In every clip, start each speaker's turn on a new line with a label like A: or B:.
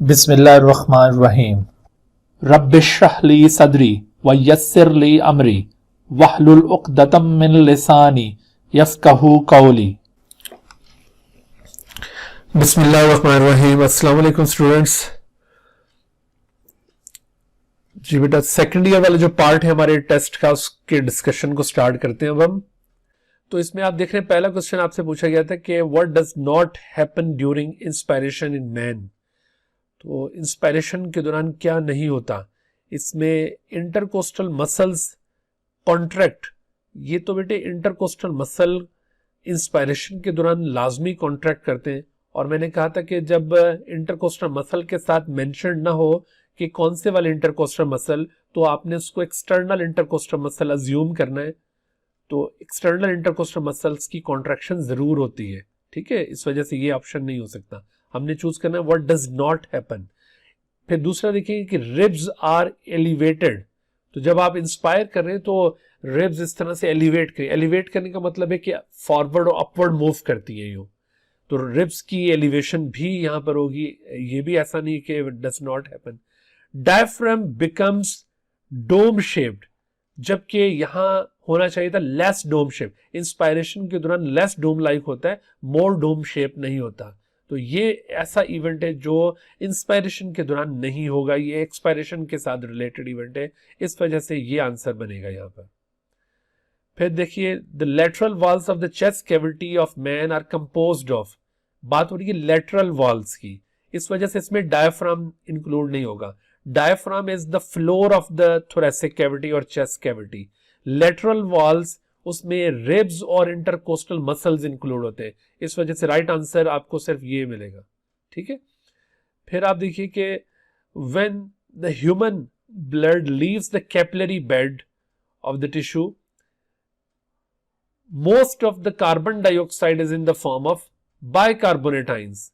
A: बिस्मिल्लाहिर्रहमानिर्रहीम।
B: रब्बिश्रह ली सदरी व यस्सिर ली अमरी वहलुल उक़दतम मिन लिसानी यफ़क़हू कौली।
C: बिस्मिल्लाहिर्रहमानिर्रहीम। अस्सलाम वालेकुम स्टूडेंट्स। जी बेटा, सेकंड ईयर वाला जो पार्ट है हमारे टेस्ट का, उसके डिस्कशन को स्टार्ट करते हैं अब हम। तो इसमें आप देख रहे हैं, पहला क्वेश्चन आपसे पूछा गया था कि what does not happen during inspiration in man. तो इंस्पायरेशन के दौरान क्या नहीं होता। इसमें इंटरकोस्टल मसल्स कॉन्ट्रैक्ट, ये तो बेटे इंटरकोस्टल मसल इंस्पायरेशन के दौरान लाजमी कॉन्ट्रैक्ट करते हैं। और मैंने कहा था कि जब इंटरकोस्टल मसल के साथ मेंशन ना हो कि कौन से वाले इंटरकोस्टल मसल, तो आपने उसको एक्सटर्नल इंटरकोस्टल मसल अज्यूम करना है। तो एक्सटर्नल इंटरकोस्टल मसल्स की कॉन्ट्रैक्शन जरूर होती है, ठीक है। इस वजह से ये ऑप्शन नहीं हो सकता, हमने चूज करना है व्हाट डज नॉट हैपन। फिर दूसरा देखिए कि रिब्स आर एलिवेटेड। तो जब आप इंस्पायर कर रहे हैं तो रिब्स इस तरह से एलिवेट करें। एलिवेट करने का मतलब है कि फॉरवर्ड और अपवर्ड मूव करती है यूं। तो रिब्स की एलिवेशन भी यहां पर होगी। ये भी ऐसा नहीं कि does not happen. Diaphragm becomes dome shaped, जबकि यहां होना चाहिए था लेस डोम शेप। इंस्पायरेशन के दौरान लेस डोम लाइक होता है, मोर डोम शेप नहीं होता। तो ये ऐसा इवेंट है जो इंस्पायरेशन के दौरान नहीं होगा, ये एक्सपायरेशन के साथ रिलेटेड इवेंट है। इस वजह से ये आंसर बनेगा यहां पर। फिर देखिए, the lateral walls of the chest cavity of man are composed of. बात हो रही है लेटरल वॉल्स की, इस वजह से इसमें डायफ्राम इंक्लूड नहीं होगा। Diaphragm is the floor of the thoracic cavity और चेस्ट कैविटी। लेटरल वॉल्स, उसमें रिब्स और इंटरकोस्टल मसल्स इंक्लूड होते हैं। इस वजह से राइट आंसर आपको सिर्फ ये मिलेगा, ठीक है। फिर आप देखिए कि when the human blood leaves the capillary bed of the tissue, most of the carbon dioxide is in the form of bicarbonate ions.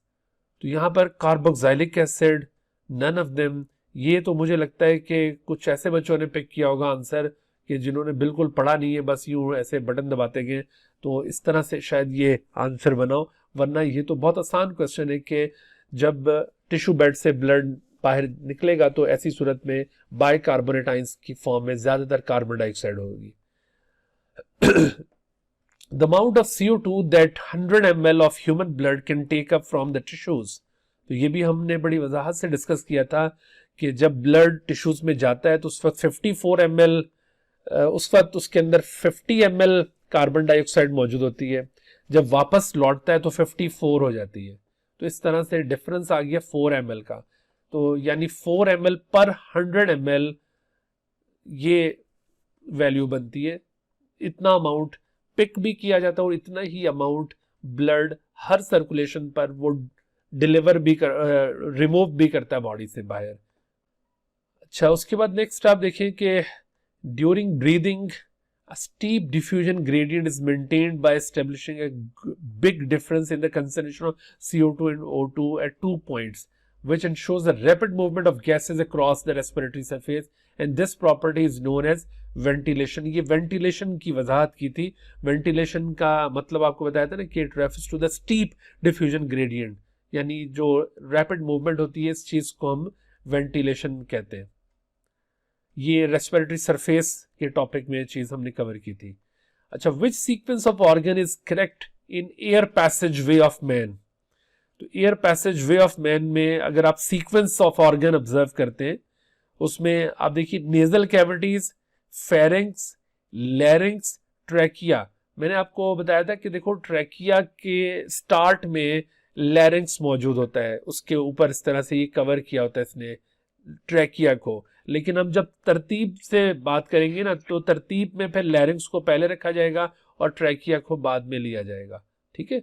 C: तो यहां पर carboxylic acid, none of them. ये तो मुझे लगता है कि कुछ ऐसे बच्चों ने पिक किया होगा आंसर कि जिन्होंने बिल्कुल पढ़ा नहीं है, बस यूं ऐसे बटन दबाते गए। तो इस तरह से शायद ये आंसर बनाओ, वरना ये तो बहुत आसान क्वेश्चन है कि जब टिश्यू बेड से ब्लड बाहर निकलेगा तो ऐसी सूरत में बाइकार्बोनेट आयंस की फॉर्म में ज्यादातर कार्बन डाइऑक्साइड होगी। The amount of CO2 that 100 ml of human blood can take up from the tissues. तो ये भी हमने बड़ी वजाहत से डिस्कस किया था कि जब ब्लड टिश्यूज में जाता है तो उस वक्त 54 ml, उस वक्त उसके अंदर 50 ml कार्बन डाइऑक्साइड मौजूद होती है। जब वापस लौटता है तो 54 हो जाती है। तो इस तरह से डिफरेंस आ गया 4 ml का। तो यानी 4 ml पर 100 ml ये वैल्यू बनती है। इतना अमाउंट पिक भी किया जाता है और इतना ही अमाउंट ब्लड हर सर्कुलेशन पर वो डिलीवर भी रिमूव भी करता है बॉडी से बाहर। अच्छा, उसके बाद नेक्स्ट आप देखें कि during breathing a steep diffusion gradient is maintained by establishing a big difference in the concentration of CO2 and O2 at 2 points, which ensures the rapid movement of gases across the respiratory surface, and this property is known as ventilation. ये ventilation की वजाहत की थी। ventilation का मतलब आपको बताया था ना कि it refers to the steep diffusion gradient, यानी जो rapid movement होती है, इस चीज को हम ventilation कहते हैं। ये रेस्पिरेटरी सरफेस के टॉपिक में चीज हमने कवर की थी। अच्छा, which sequence of organ is correct in air passage way of man. तो air passage way of man में अगर आप सीक्वेंस ऑफ ऑर्गन ऑब्जर्व करते हैं, उसमें आप देखिए nasal cavities, pharynx, larynx, trachea. मैंने आपको बताया था कि देखो ट्रैकिया के स्टार्ट में लैरिंक्स मौजूद होता है, उसके ऊपर इस तरह से ये कवर किया होता है इसने ट्रैकिया को। लेकिन हम जब तरतीब से बात करेंगे ना, तो तरतीब में फिर लैरिंक्स को पहले रखा जाएगा और ट्रैकिया को बाद में लिया जाएगा, ठीक है।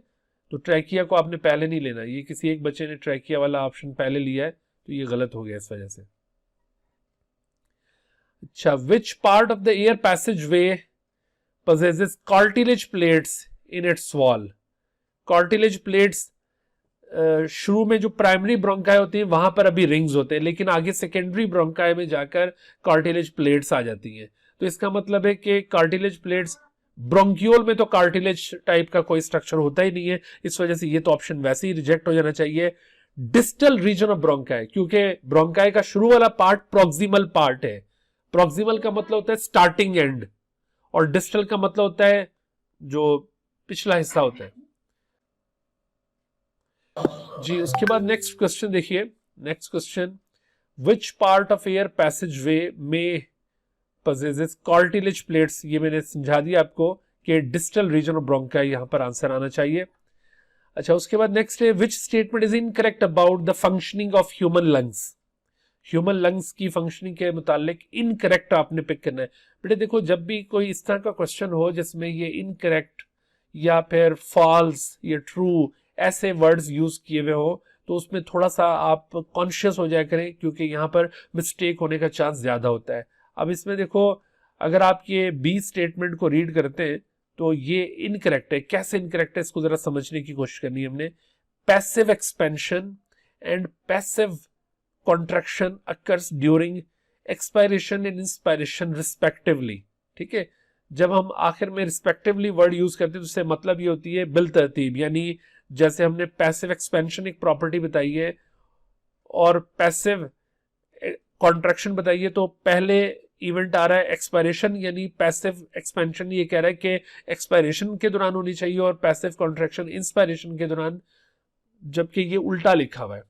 C: तो ट्रैकिया को आपने पहले नहीं लेना। ये किसी एक बच्चे ने ट्रैकिया वाला ऑप्शन पहले लिया है, तो ये गलत हो गया इस वजह से। अच्छा, which part of the air passage way possesses cartilage plates in its wall। Cartilage plates शुरू में जो प्राइमरी ब्रोंकाई होती है वहां पर अभी रिंग्स होते हैं, लेकिन आगे सेकेंडरी ब्रोंकाई में जाकर कार्टिलेज प्लेट्स आ जाती हैं। तो इसका मतलब है कि कार्टिलेज प्लेट्स, ब्रोंक्यूल में तो कार्टिलेज टाइप का कोई स्ट्रक्चर होता ही नहीं है, इस वजह से ये तो ऑप्शन वैसे ही रिजेक्ट हो जाना चाहिए। डिस्टल रीजन ऑफ ब्रोंकाई, क्योंकि ब्रोंकाई का शुरू वाला पार्ट प्रॉक्सिमल पार्ट है। प्रॉक्सिमल का मतलब होता है स्टार्टिंग एंड, और डिस्टल का मतलब होता है जो पिछला हिस्सा होता है। जी, उसके बाद नेक्स्ट क्वेश्चन देखिए। Next question, which part of air passage वे में possesses cartilage plates, ये मैंने समझा दिया आपको कि डिस्टल रीजन ऑफ ब्रोंकाई, यहां पर आंसर आना चाहिए। अच्छा, उसके बाद नेक्स्ट है, which statement is incorrect about the functioning of human lungs. Human lungs की फंक्शनिंग के मुतालिक इनकरेक्ट आपने पिक करना है। बेटे देखो, जब भी कोई इस तरह का क्वेश्चन हो जिसमें ये इनकरेक्ट या फिर फॉल्स या ट्रू ऐसे वर्ड्स यूज किए हुए हो, तो उसमें थोड़ा सा आप कॉन्शियस हो जाया करें, क्योंकि यहाँ पर मिस्टेक होने का चांस ज्यादा होता है। अब इसमें देखो, अगर आप ये बी स्टेटमेंट को रीड करते हैं तो ये इनकरेक्ट है। कैसे इनकरेक्ट है इसको जरा समझने की कोशिश करनी है हमने। Passive expansion and passive contraction occurs during expiration and inspiration respectively. ठीक है, जब हम आखिर में रिस्पेक्टिवली वर्ड यूज करते हैं तो उससे मतलब ये होती है बिल तरतीब, यानी जैसे हमने पैसिव एक्सपेंशन एक प्रॉपर्टी बताई है और पैसिव कॉन्ट्रैक्शन बताई है, तो पहले इवेंट आ रहा है एक्सपायरेशन, यानी पैसिव एक्सपेंशन ये कह रहा है कि एक्सपायरेशन के दौरान होनी चाहिए और पैसिव कॉन्ट्रैक्शन इंस्पायरेशन के दौरान, जबकि ये उल्टा लिखा हुआ है।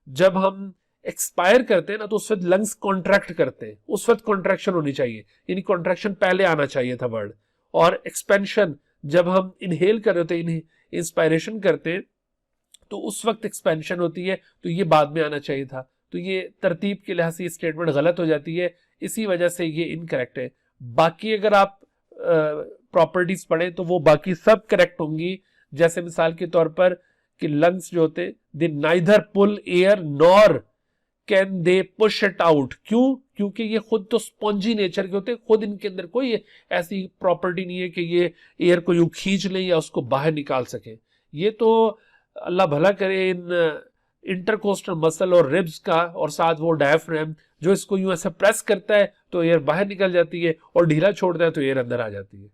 C: जब हम एक्सपायर करते हैं ना तो उस वक्त लंग्स कॉन्ट्रैक्ट करते हैं, उस वक्त कॉन्ट्रैक्शन होनी चाहिए, यानी कॉन्ट्रैक्शन पहले आना चाहिए था वर्ड। और एक्सपेंशन जब हम इनहेल कर रहे होते हैं, इंस्पायरेशन करते हैं, तो उस वक्त एक्सपेंशन होती है, तो ये बाद में आना चाहिए था। तो ये तरतीब के लिहाज से ये स्टेटमेंट गलत हो जाती है, इसी वजह से ये इनकरेक्ट है। बाकी अगर आप प्रॉपर्टीज पढ़ें तो वो बाकी सब करेक्ट होंगी। जैसे मिसाल के तौर पर कि लंग्स जो होते they neither pull air nor can they push it out. क्यों? क्योंकि ये खुद तो स्पॉन्जी नेचर के होते हैं, खुद इनके अंदर कोई ऐसी प्रॉपर्टी नहीं है कि ये एयर को यूं खींच लें या उसको बाहर निकाल सके। ये तो अल्लाह भला करे इन इंटरकोस्टल मसल और रिब्स का, और साथ वो डायफ्राम जो इसको यूं ऐसा प्रेस करता है तो एयर बाहर निकल जाती है, और ढीला छोड़ता है तो एयर अंदर आ जाती है।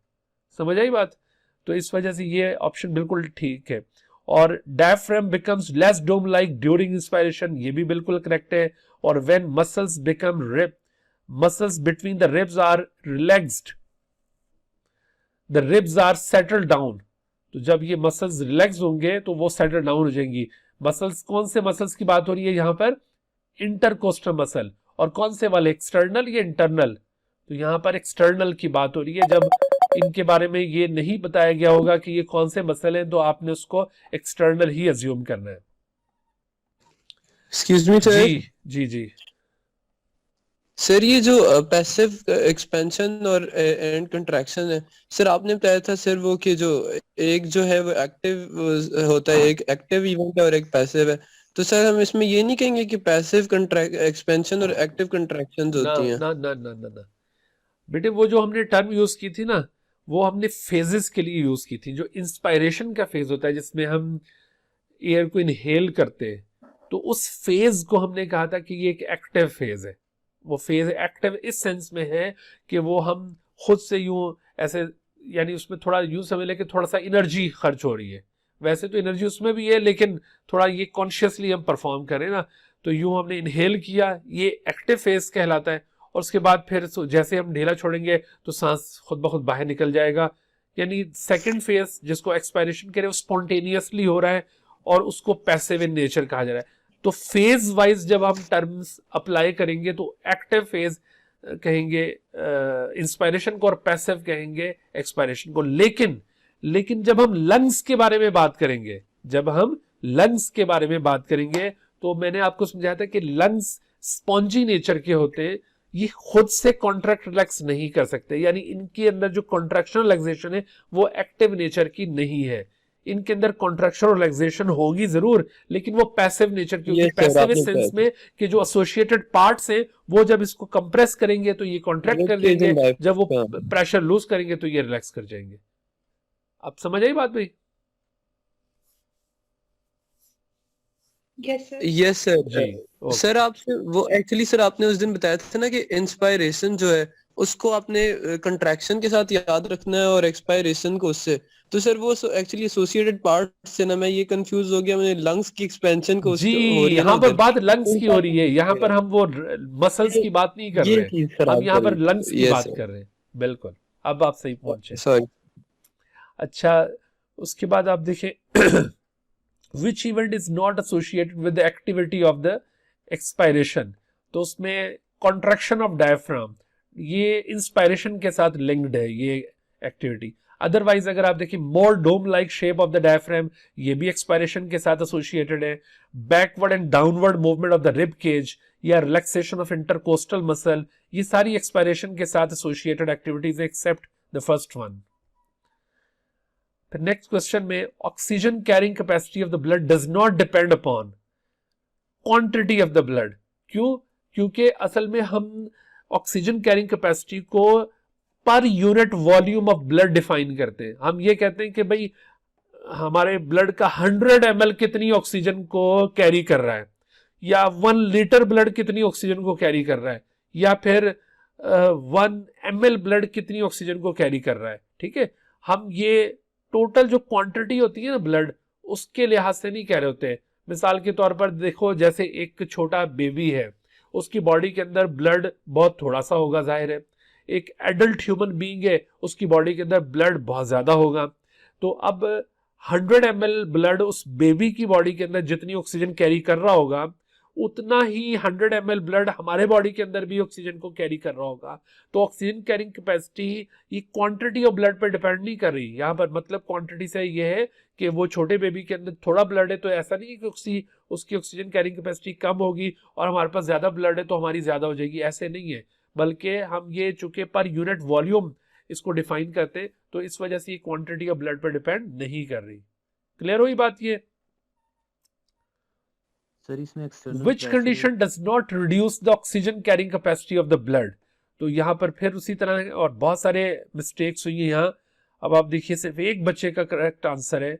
C: समझ आई बात? तो इस वजह से ये ऑप्शन बिल्कुल ठीक है। और diaphragm becomes less dome like during inspiration, ये भी बिल्कुल करेक्ट है। और when muscles become rib, muscles between the ribs are relaxed, the ribs are settle down. तो जब ये मसल्स रिलैक्स होंगे तो वो सेटल डाउन हो जाएंगी। मसल्स, कौन से मसल्स की बात हो रही है यहाँ पर? Intercostal muscle. और कौन से वाले? एक्सटर्नल या इंटरनल? तो यहाँ पर एक्सटर्नल की बात हो रही है। जब इनके बारे में ये नहीं बताया गया होगा कि ये कौन से मसल हैं, तो आपने उसको एक्सटर्नल ही अज्यूम करना है।
A: Excuse me sir.
C: जी जी जी
A: सर ये जो पैसिव एक्सपेंशन और एंड कंट्रैक्शन है सर, आपने बताया था सर वो कि जो एक जो है वो एक्टिव होता है, एक एक्टिव इवेंट है और एक पैसिव है। तो सर हम इसमें ये नहीं कहेंगे कि पैसिव एक्सपेंशन और एक्टिव कंट्रैक्शन होती हैं?
C: ना ना ना ना ना बेटे, वो जो हमने टर्म यूज की थी ना, वो हमने फेजेस के लिए यूज की थी। जो इंस्पायरेशन का फेज होता है जिसमें हम एयर को इनहेल करते हैं, तो उस फेज को हमने कहा था कि ये एक एक्टिव फेज है। वो फेज एक्टिव इस सेंस में है कि वो हम खुद से यूं ऐसे, यानी उसमें थोड़ा यूं समझ लें कि थोड़ा सा एनर्जी खर्च हो रही है। वैसे तो एनर्जी उसमें भी है, लेकिन थोड़ा ये कॉन्शियसली हम परफॉर्म करें ना, तो यूं हमने इनहेल किया, ये एक्टिव फेज कहलाता है। और उसके बाद फिर जैसे हम ढीला छोड़ेंगे तो सांस खुद ब खुद बाहर निकल जाएगा। यानी सेकंड फेज जिसको एक्सपायरेशन कह रहे हैं, वो स्पॉन्टेनियसली हो रहा है, और उसको पैसिव इन नेचर कहा जा रहा है। तो फेज वाइज जब हम टर्म्स अप्लाई करेंगे तो एक्टिव फेज कहेंगे इंस्पायरेशन को, और पैसिव कहेंगे एक्सपायरेशन को। लेकिन जब हम लंग्स के बारे में बात करेंगे, तो मैंने आपको समझाया था कि लंग्स स्पॉन्जी नेचर के होते हैं, ये खुद से कॉन्ट्रैक्ट रिलैक्स नहीं कर सकते, यानी इनके अंदर जो कॉन्ट्रैक्शन रिलैक्सेशन है वो एक्टिव नेचर की नहीं है। इनके अंदर कॉन्ट्रैक्शन और रिलैक्सेशन होगी जरूर, लेकिन वो पैसिव नेचर की होगी। पैसिव इस सेंस में कि जो एसोसिएटेड पार्ट्स हैं वो जब इसको कंप्रेस करेंगे तो ये कॉन्ट्रैक्ट कर देंगे, जब वो प्रेशर लूज करेंगे तो ये रिलैक्स कर जाएंगे। अब समझ आई बात भाई?
A: Yes sir.
C: जी
A: सर आपसे वो एक्चुअली सर आपने उस दिन बताया था ना कि इंस्पायरेशन जो है उसको आपने कंट्रैक्शन के साथ याद रखना है और एक्सपायरेशन को उससे। तो सर वो एक्चुअली एसोसिएटेड पार्ट से ना मैं ये कंफ्यूज हो गया, मैंने लंग्स की एक्सपेंशन को
C: जी,
A: हो रही है ना
C: यहाँ पर
A: उधर,
C: बात लंग्स
A: उन
C: की हो रही है, यहाँ पर
A: सारे
C: हम वो मसल्स
A: ये
C: की बात नहीं कर
A: ये
C: रहे,
A: चीज
C: हम
A: खराब
C: यहाँ
A: करी।
C: पर लंग्स की
A: यस
C: बात कर रहे हैं। बिल्कुल, अब आप सही पहुंचे।
A: सॉरी।
C: अच्छा, उसके बाद आप देखें which event is not associated with the activity of the expiration, तो उसमें कॉन्ट्रैक्शन ऑफ डायफ्राम ये इंस्पायरेशन के साथ लिंक्ड है ये एक्टिविटी। अदरवाइज अगर आप देखिए more dome like shape of the diaphragm, ये भी एक्सपायरेशन के साथ एसोसिएटेड है। Backward and downward movement of the rib cage या रिलैक्सेशन ऑफ इंटरकोस्टल मसल, ये सारी एक्सपायरेशन के साथ associated activities except the first one. फिर नेक्स्ट क्वेश्चन में oxygen carrying capacity of the blood does not depend upon quantity of the blood. क्यों? क्योंकि असल में हम ऑक्सीजन कैरिंग कैपेसिटी को per unit volume of blood define करते हैं। हम ये कहते हैं कि भाई हमारे ब्लड का 100 ml कितनी ऑक्सीजन को कैरी कर रहा है, या 1 लीटर ब्लड कितनी ऑक्सीजन को कैरी कर रहा है, या फिर 1 ml ब्लड कितनी ऑक्सीजन को कैरी कर रहा है। ठीक है, हम ये टोटल जो क्वांटिटी होती है ना ब्लड, उसके लिहाज से नहीं कह रहे होते। मिसाल के तौर पर देखो, जैसे एक छोटा बेबी है, उसकी बॉडी के अंदर ब्लड बहुत थोड़ा सा होगा, जाहिर है। एक एडल्ट ह्यूमन बीइंग है, उसकी बॉडी के अंदर ब्लड बहुत ज्यादा होगा। तो अब 100 ml ब्लड उस बेबी की बॉडी के अंदर जितनी ऑक्सीजन कैरी कर रहा होगा, उतना ही 100 ml ब्लड हमारे बॉडी के अंदर भी ऑक्सीजन को कैरी कर रहा होगा। तो ऑक्सीजन कैरिंग कैपेसिटी ये क्वांटिटी ऑफ ब्लड पर डिपेंड नहीं कर रही। यहाँ पर मतलब क्वांटिटी से ये है कि वो छोटे बेबी के अंदर थोड़ा ब्लड है तो ऐसा नहीं है कि उसकी ऑक्सीजन कैरिंग कैपेसिटी कम होगी और हमारे पास ज्यादा ब्लड है तो हमारी ज्यादा हो जाएगी, ऐसे नहीं है। बल्कि हम ये चूंकि पर यूनिट वॉल्यूम इसको डिफाइन करते हैं, तो इस वजह से ये क्वांटिटी ऑफ ब्लड पर डिपेंड नहीं कर रही। क्लियर हुई बात ये?
D: सर इसमें external
C: which condition does not reduce the oxygen carrying capacity of the blood. तो यहां पर फिर उसी तरह और बहुत सारे मिस्टेक्स हुई है यहाँ। अब आप देखिए सिर्फ एक बच्चे का करेक्ट आंसर है,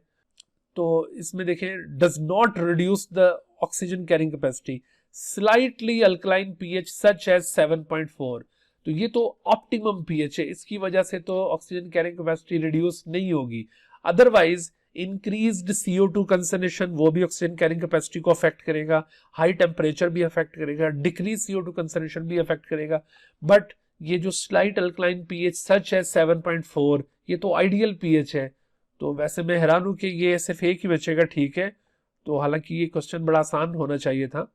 C: तो इसमें देखें does not reduce the oxygen carrying capacity slightly alkaline pH such as 7.4। तो ये तो ऑप्टिमम पीएच है, इसकी वजह से तो ऑक्सीजन कैरिंग कैपेसिटी रिड्यूस नहीं होगी। अदरवाइज इंक्रीज्ड CO2 कंसंट्रेशन वो भी ऑक्सीजन कैरिंग कैपेसिटी को अफेक्ट करेगा, हाई टेम्परेचर भी अफेक्ट करेगा, डिक्रीज CO2 कंसंट्रेशन भी अफेक्ट करेगा। बट ये जो स्लाइट अल्कलाइन पीएच सच है 7.4, ये तो आइडियल पीएच है। तो वैसे मैं हैरान हूं कि ये सिर्फ एक ही बचेगा, ठीक है। तो हालांकि ये क्वेश्चन बड़ा आसान होना चाहिए था।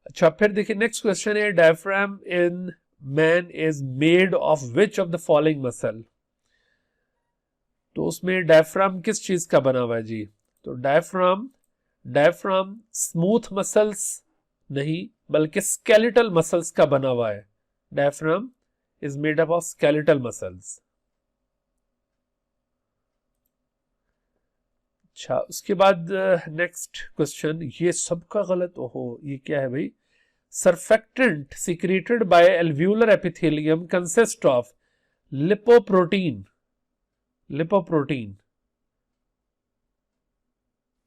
C: अच्छा, फिर देखिए नेक्स्ट क्वेश्चन है diaphragm in man is made of which of the following muscle. तो उसमें डायफ्राम किस चीज का बना हुआ है जी? तो डायफ्राम स्मूथ मसल्स नहीं बल्कि स्केलेटल मसल्स का बना हुआ है। Diaphragm is made up of skeletal muscles. अच्छा, उसके बाद नेक्स्ट क्वेश्चन, ये सबका गलत। ओहो, ये क्या है भाई? Surfactant secreted by alveolar epithelium consist of lipoprotein,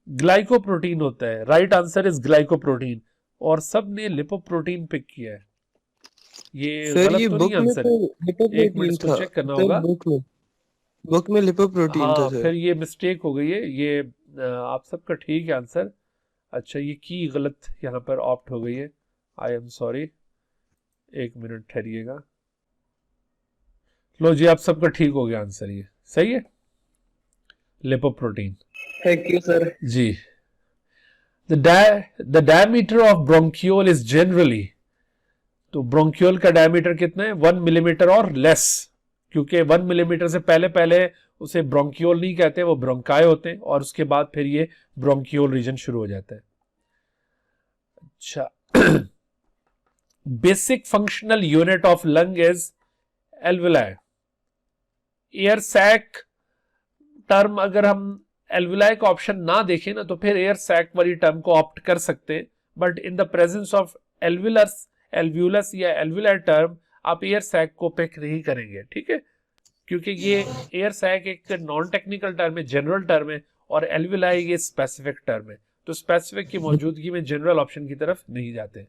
C: glycoprotein होता है। राइट आंसर इज ग्लाइकोप्रोटीन, और सब ने लिपोप्रोटीन पिक किया है। ये
A: सर
C: गलत
A: ये
C: तो
A: बुक
C: नहीं
A: में
C: आंसर
A: तो
C: है, एक मिनट
A: लिपोप्रोटीन
C: इसको
A: था
C: चेक करना
A: सर,
C: होगा।
A: बुक में लिपोप्रोटीन था
C: हाँ,
A: सर।
C: फिर ये मिस्टेक हो गई है, ये आप सबका ठीक है आंसर। अच्छा, ये की गलत यहाँ पर ऑप्ट हो गई है, आई एम सॉरी। एक मिनट ठहरिएगा। लो जी, आप सबका ठीक हो गया आंसर, ये सही है, lipoprotein.
A: Thank you sir
C: ji. The diameter of bronchiole is generally, तो ब्रोंकियोल का डायमीटर कितना है? 1 मिलीमीटर और लेस, क्योंकि 1 मिलीमीटर से पहले उसे ब्रोंकियोल नहीं कहते, वो ब्रोंकाई होते हैं, और उसके बाद फिर ये ब्रोंकियोल रीजन शुरू हो जाता है। अच्छा, basic functional unit of lung is alveoli. Air sac term अगर हम एल्वुलाई का ऑप्शन ना देखें ना, तो फिर एयर सैक वाली टर्म को ऑप्ट कर सकते हैं। But in the presence of alveolus या एल्वुलाई टर्म, आप एयर सैक को पिक नहीं करेंगे, ठीक है, क्योंकि ये एयर सैक एक नॉन टेक्निकल टर्म है, जनरल टर्म है, और एल्वुलाई ये स्पेसिफिक टर्म है। तो स्पेसिफिक की मौजूदगी में जनरल ऑप्शन की तरफ नहीं जाते।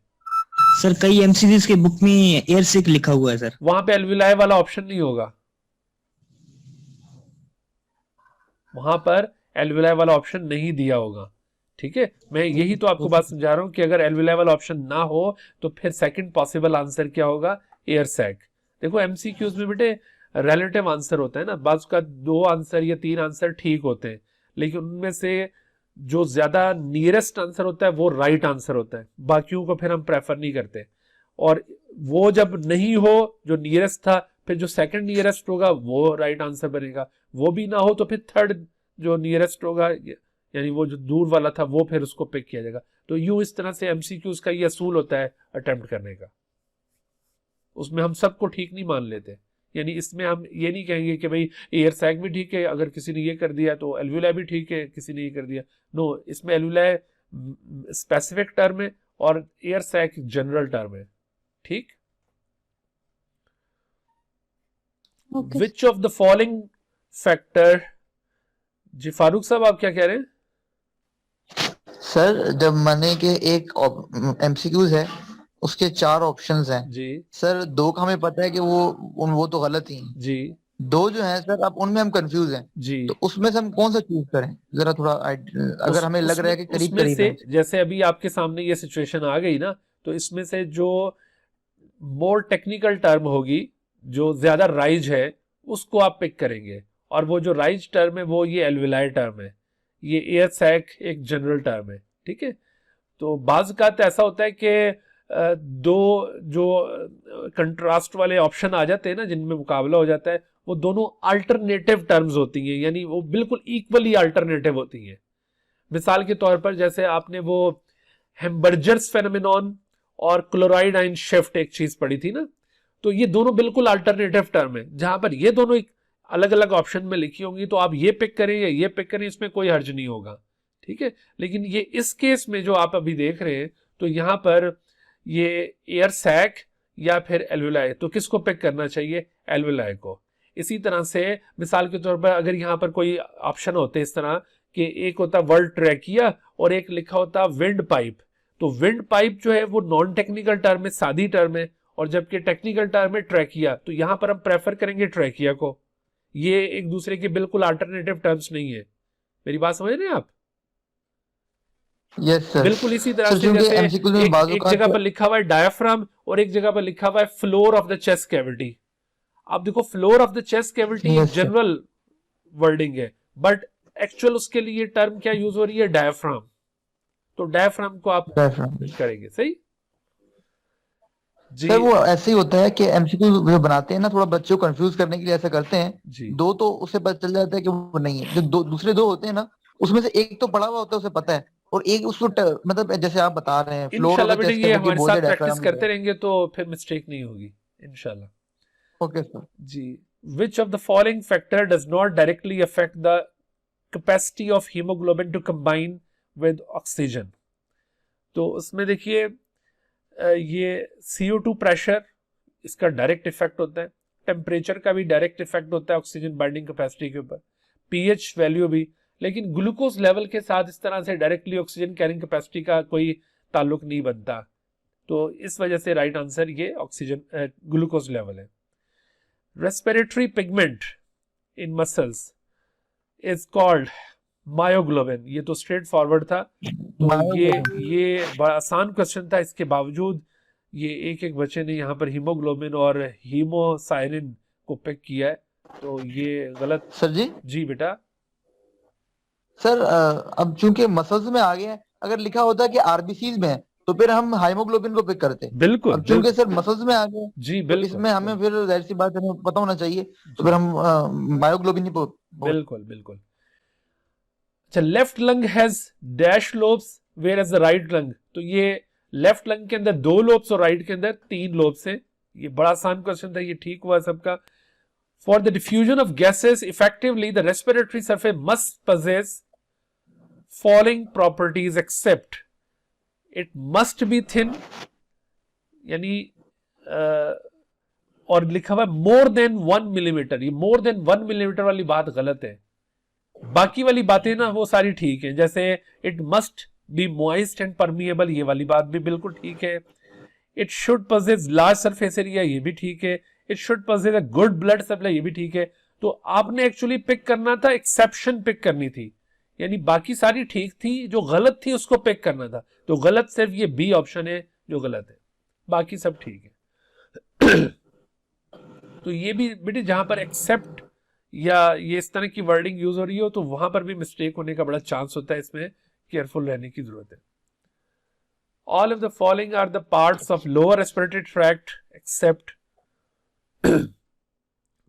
D: सर कई एमसीक्यूज के बुक में एयर सिक लिखा हुआ है सर।
C: वहां पे एल्विलाई वाला ऑप्शन नहीं होगा, वहां पर एल्विलाई वाला ऑप्शन नहीं दिया होगा। ठीक है, मैं यही तो आपको बात समझा रहा हूं कि अगर एल्विलाई वाला ऑप्शन ना हो तो फिर सेकंड पॉसिबल आंसर क्या होगा, एयर सैक। देखो एमसीक्यूज में बेटे रिलेटिव आंसर होता है ना, बाज का 2 आंसर या 3 आंसर ठीक होते हैं, लेकिन उनमें से जो ज्यादा नियरेस्ट आंसर होता है वो राइट आंसर होता है, बाकियों को फिर हम प्रेफर नहीं करते। और वो जब नहीं हो जो नियरेस्ट था, फिर जो सेकंड नियरेस्ट होगा वो राइट आंसर बनेगा, वो भी ना हो तो फिर थर्ड जो नियरेस्ट होगा यानी वो जो दूर वाला था वो फिर उसको पिक किया जाएगा। तो यूं इस तरह से एमसीक्यूज का ये असूल होता है अटेम्प्ट करने का, उसमें हम सबको ठीक नहीं मान लेते। यानी इसमें हम ये नहीं कहेंगे कि भाई एयर सैक भी ठीक है, अगर किसी ने ये कर दिया तो एल्विलाई भी ठीक है, किसी ने ये कर दिया। नो, इसमें एल्विलाई स्पेसिफिक टर्म है और एयर सैक जनरल टर्म है। ठीक, which of the following factor, जी फारूक साहब आप क्या कह रहे हैं?
E: सर जब माने कि एक एमसीक्यूज है उसके 4 ऑप्शंस हैं
C: जी
E: सर, 2 का हमें पता है कि वो तो गलत ही हैं।
C: जी
E: 2 जो है सर अब उनमें हम कंफ्यूज हैं,
C: जी
E: तो उसमें से हम कौन सा चूज करें जरा थोड़ा अगर हमें लग रहा है कि करीब
C: उसमें
E: करीब
C: से
E: है।
C: जैसे अभी आपके सामने ये सिचुएशन आ गई ना, तो इसमें से जो मोर टेक्निकल टर्म होगी, जो ज्यादा राइज है, उसको आप पिक करेंगे। और वो जो राइज टर्म है वो ये एल्विलाई टर्म है, ये एयर सैक एक जनरल टर्म है। ठीक है, तो बाज का तो ऐसा होता है कि 2 जो कंट्रास्ट वाले ऑप्शन आ जाते हैं ना, जिनमें मुकाबला हो जाता है, वो दोनों अल्टरनेटिव टर्म्स होती हैं, यानी वो बिल्कुल इक्वली अल्टरनेटिव होती हैं। मिसाल के तौर पर जैसे आपने वो हेम्बर्जर्स फेनोमेनॉन और क्लोराइड आयन शिफ्ट एक चीज पढ़ी थी ना, तो ये दोनों बिल्कुल अल्टरनेटिव टर्म है। जहां पर ये दोनों अलग अलग ऑप्शन में लिखी होंगी तो आप ये पिक करें या ये पिक करें, इसमें कोई हर्ज नहीं होगा। ठीक है, लेकिन ये इस केस में जो आप अभी देख रहे हैं, तो यहां पर ये एयर सैक या फिर एल्विलाई, तो किसको पिक करना चाहिए, एल्विलाई को। इसी तरह से मिसाल के तौर पर अगर यहां पर कोई ऑप्शन होते इस तरह कि एक होता वर्ल्ड ट्रैकिया और एक लिखा होता विंड पाइप, तो विंड पाइप जो है वो नॉन टेक्निकल टर्म है, सादी टर्म है, और जबकि टेक्निकल टर्म है ट्रैकिया, तो यहां पर हम प्रेफर करेंगे ट्रैकिया को। ये एक दूसरे के बिल्कुल अल्टरनेटिव टर्म्स नहीं है। मेरी बात समझ रहे हैं आप?
E: Yes sir.
C: बिल्कुल इसी तरह
E: सर
C: से
E: क्योंकि
C: जैसे
E: एमसीक्यू में
C: एक जगह पर लिखा हुआ है डायफ्राम और एक जगह पर लिखा हुआ है floor of the chest cavity. आप देखो floor of the chest cavity
E: Yes, sir.
C: General wording है, बट एक्चुअल उसके लिए टर्म क्या यूज हो रही है, डायफ्राम। तो डायफ्राम को आप करेंगे सही जी।
E: सर वो ऐसे ही होता है कि एमसीक्यू जो बनाते हैं ना, थोड़ा बच्चों को कंफ्यूज करने के लिए ऐसा करते हैं।
C: जी
E: 2 तो उससे पता चल जाता है कि वो नहीं है, जो दूसरे 2 होते हैं ना, उसमें से एक तो पढ़ा हुआ होता है, उसे पता है, और एक उसको मतलब जैसे आप बता रहे हैं फ्लोर ऑफ
C: इंशाल्लाह
E: द
C: बेटे
E: चेस्ट
C: ये
E: कैविटी
C: हमारे
E: बोल
C: साथ
E: दिया
C: प्रैक्टिस
E: डायफ्राम
C: करते रहेंगे तो फिर मिस्टेक नहीं होगी इंशाल्लाह।
E: Okay sir.
C: जी, which of the following factor does not directly affect the capacity of hemoglobin to combine with oxygen? तो उसमें देखिए ये CO2 प्रेशर, इसका डायरेक्ट इफेक्ट होता है, टेम्परेचर का भी डायरेक्ट इफेक्ट होता है ऑक्सीजन बाइंडिंग कैपेसिटी के ऊपर, पीएच वैल्यू भी, लेकिन ग्लूकोज लेवल के साथ इस तरह से डायरेक्टली ऑक्सीजन कैरिंग कैपेसिटी का कोई ताल्लुक नहीं बनता। तो इस वजह से राइट आंसर ये ऑक्सीजन ग्लूकोज लेवल है। Respiratory pigment in muscles is called myoglobin. ये तो स्ट्रेट फॉरवर्ड था, तो ये बड़ा आसान क्वेश्चन था, इसके बावजूद ये एक बच्चे ने यहाँ पर हीमोग्लोबिन और हीमोसाइनिन को पिक किया है, तो ये गलत।
E: सर जी
C: जी बेटा।
E: सर अब चूंकि मसल्स में आ गए हैं, अगर लिखा होता कि आरबीसीज में है तो फिर हम हाइमोग्लोबिन को पिक करते।
C: बिल्कुल
E: अब चूंकि सर मसल्स में आ गए
C: जी
E: तो
C: बिल्कुल,
E: इसमें हमें फिर जाहिर सी बात है हमें पता होना चाहिए, तो फिर हम मायोग्लोबिन ही
C: बिल्कुल बिल्कुल। अच्छा, left lung has dash lobes whereas the right lung, तो ये लेफ्ट लंग के अंदर 2 लोब्स और राइट के अंदर 3 लोब्स हैं। ये बड़ा आसान क्वेश्चन था, ये ठीक हुआ सबका। For the diffusion of gases effectively the respiratory surface must possess following properties except it must be thin, यानी और लिखा हुआ मोर देन 1 मिलीमीटर, ये मोर देन 1 मिलीमीटर वाली बात गलत है। बाकी वाली बातें ना वो सारी ठीक है, जैसे it must B moist and permeable, ये वाली बात भी बिल्कुल ठीक है। It should possess large surface area, ये भी ठीक है. It should possess a good blood supply, ये भी ठीक है. तो आपने एक्चुअली पिक करना था, एक्सेप्शन पिक करनी थी, यानी बाकी सारी ठीक थी, जो गलत थी उसको पिक करना था. तो गलत सिर्फ ये बी ऑप्शन है जो गलत है, बाकी सब ठीक है. तो ये भी बेटे जहां पर एक्सेप्ट या ये इस तरह की वर्डिंग यूज हो रही हो तो वहां पर भी मिस्टेक होने का बड़ा चांस होता है, इसमें केयरफुल रहने की जरूरत है. All of the following are the parts of lower respiratory tract except.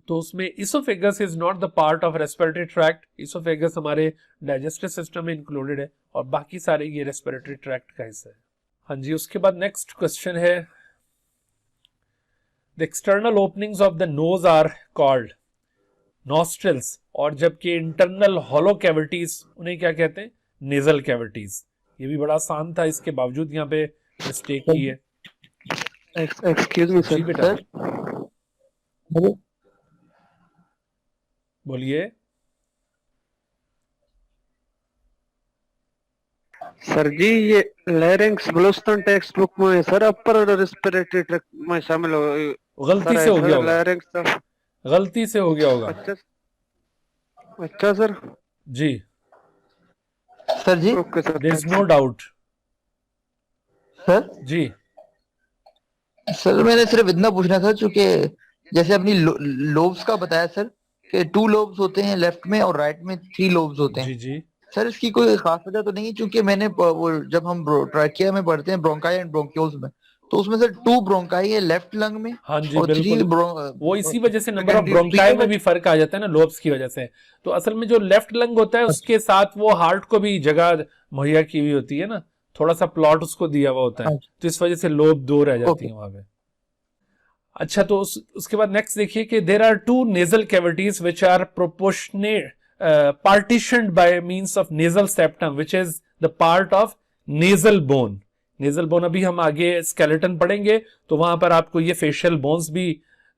C: तो उसमें oesophagus is not the part of respiratory tract. Oesophagus हमारे डाइजेस्टिव सिस्टम में इंक्लूडेड है और बाकी सारे ये रेस्पिरेटरी ट्रैक्ट का हिस्सा है. हाँ जी, उसके बाद नेक्स्ट क्वेश्चन है, the external openings of the nose are called nostrils, और जबकि इंटरनल हॉलो कैविटीज उन्हें क्या कहते हैं, नेजल कैविटीज. ये भी बड़ा आसान था, इसके बावजूद यहाँ पे मिस्टेक की है.
F: एक्सक्यूज मी
C: जी
F: सर.
C: बेटा बोलिए.
F: सर जी ये लैरिंक्स ब्लूस्टन टेक्स्ट बुक में है सर, अपर रेस्पिरेटरी ट्रैक्ट में शामिल हो.
C: गलती से हो गया होगा,
F: लैरिंक्स.
C: गलती से हो गया होगा.
F: अच्छा sir.
C: Ji
E: sir ji.
F: Okay sir.
C: There is no doubt.
E: Sir
C: ji
E: sir मैंने सिर्फ इतना पूछना था, चूंकि जैसे अपनी लोब्स का बताया सर कि 2 लोब्स होते हैं लेफ्ट में और राइट में 3 लोब्स होते हैं.
C: जी जी.
E: सर इसकी कोई खास वजह तो नहीं है? क्योंकि मैंने वो जब हम ट्रैकिया में पढ़ते हैं ब्रोंकाई एंड ब्रोंक्यूल्स में, तो उसमें सर 2 ब्रोंकाई है लेफ्ट लंग में
C: हाँ जी
E: और 3
C: बिल्कुल. वो इसी वजह से नंबर ऑफ ब्रोंकाई में भी फर्क आ जाता है ना, लोब्स की वजह से. तो असल में जो लेफ्ट लंग होता है उसके साथ वो हार्ट को भी जगह मुहैया की हुई होती है ना, थोड़ा सा प्लॉट उसको दिया हुआ होता है, तो इस वजह से लोब 2 रह जाती है वहां पे. अच्छा, तो उसके बाद नेक्स्ट देखिए कि there are 2 nasal cavities which are proportionate partitioned by means of nasal septum which is the part of nasal bone. nasal bone अभी हम आगे skeleton पढ़ेंगे तो वहां पर आपको ये facial bones भी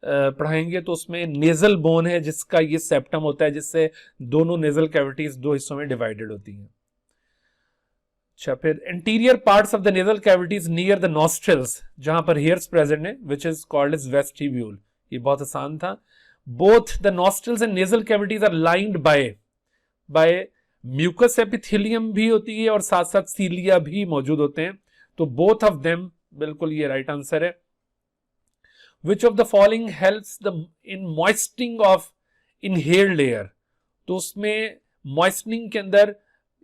C: पढ़ाएंगे. तो उसमें nasal bone है जिसका ये septum होता है, जिससे दोनों nasal cavities 2 हिस्सों में divided होती हैं. अच्छा, फिर anterior parts of the nasal cavities near the nostrils जहां पर hairs present है which is called as vestibule. ये बहुत आसान था. Both the nostrils and nasal cavities are lined by mucous epithelium भी होती है और साथ साथ सीलिया भी मौजूद होते हैं. तो both of them बिल्कुल ये राइट आंसर है. Which of the following helps the in moistening of inhaled air? तो उसमें moistening के अंदर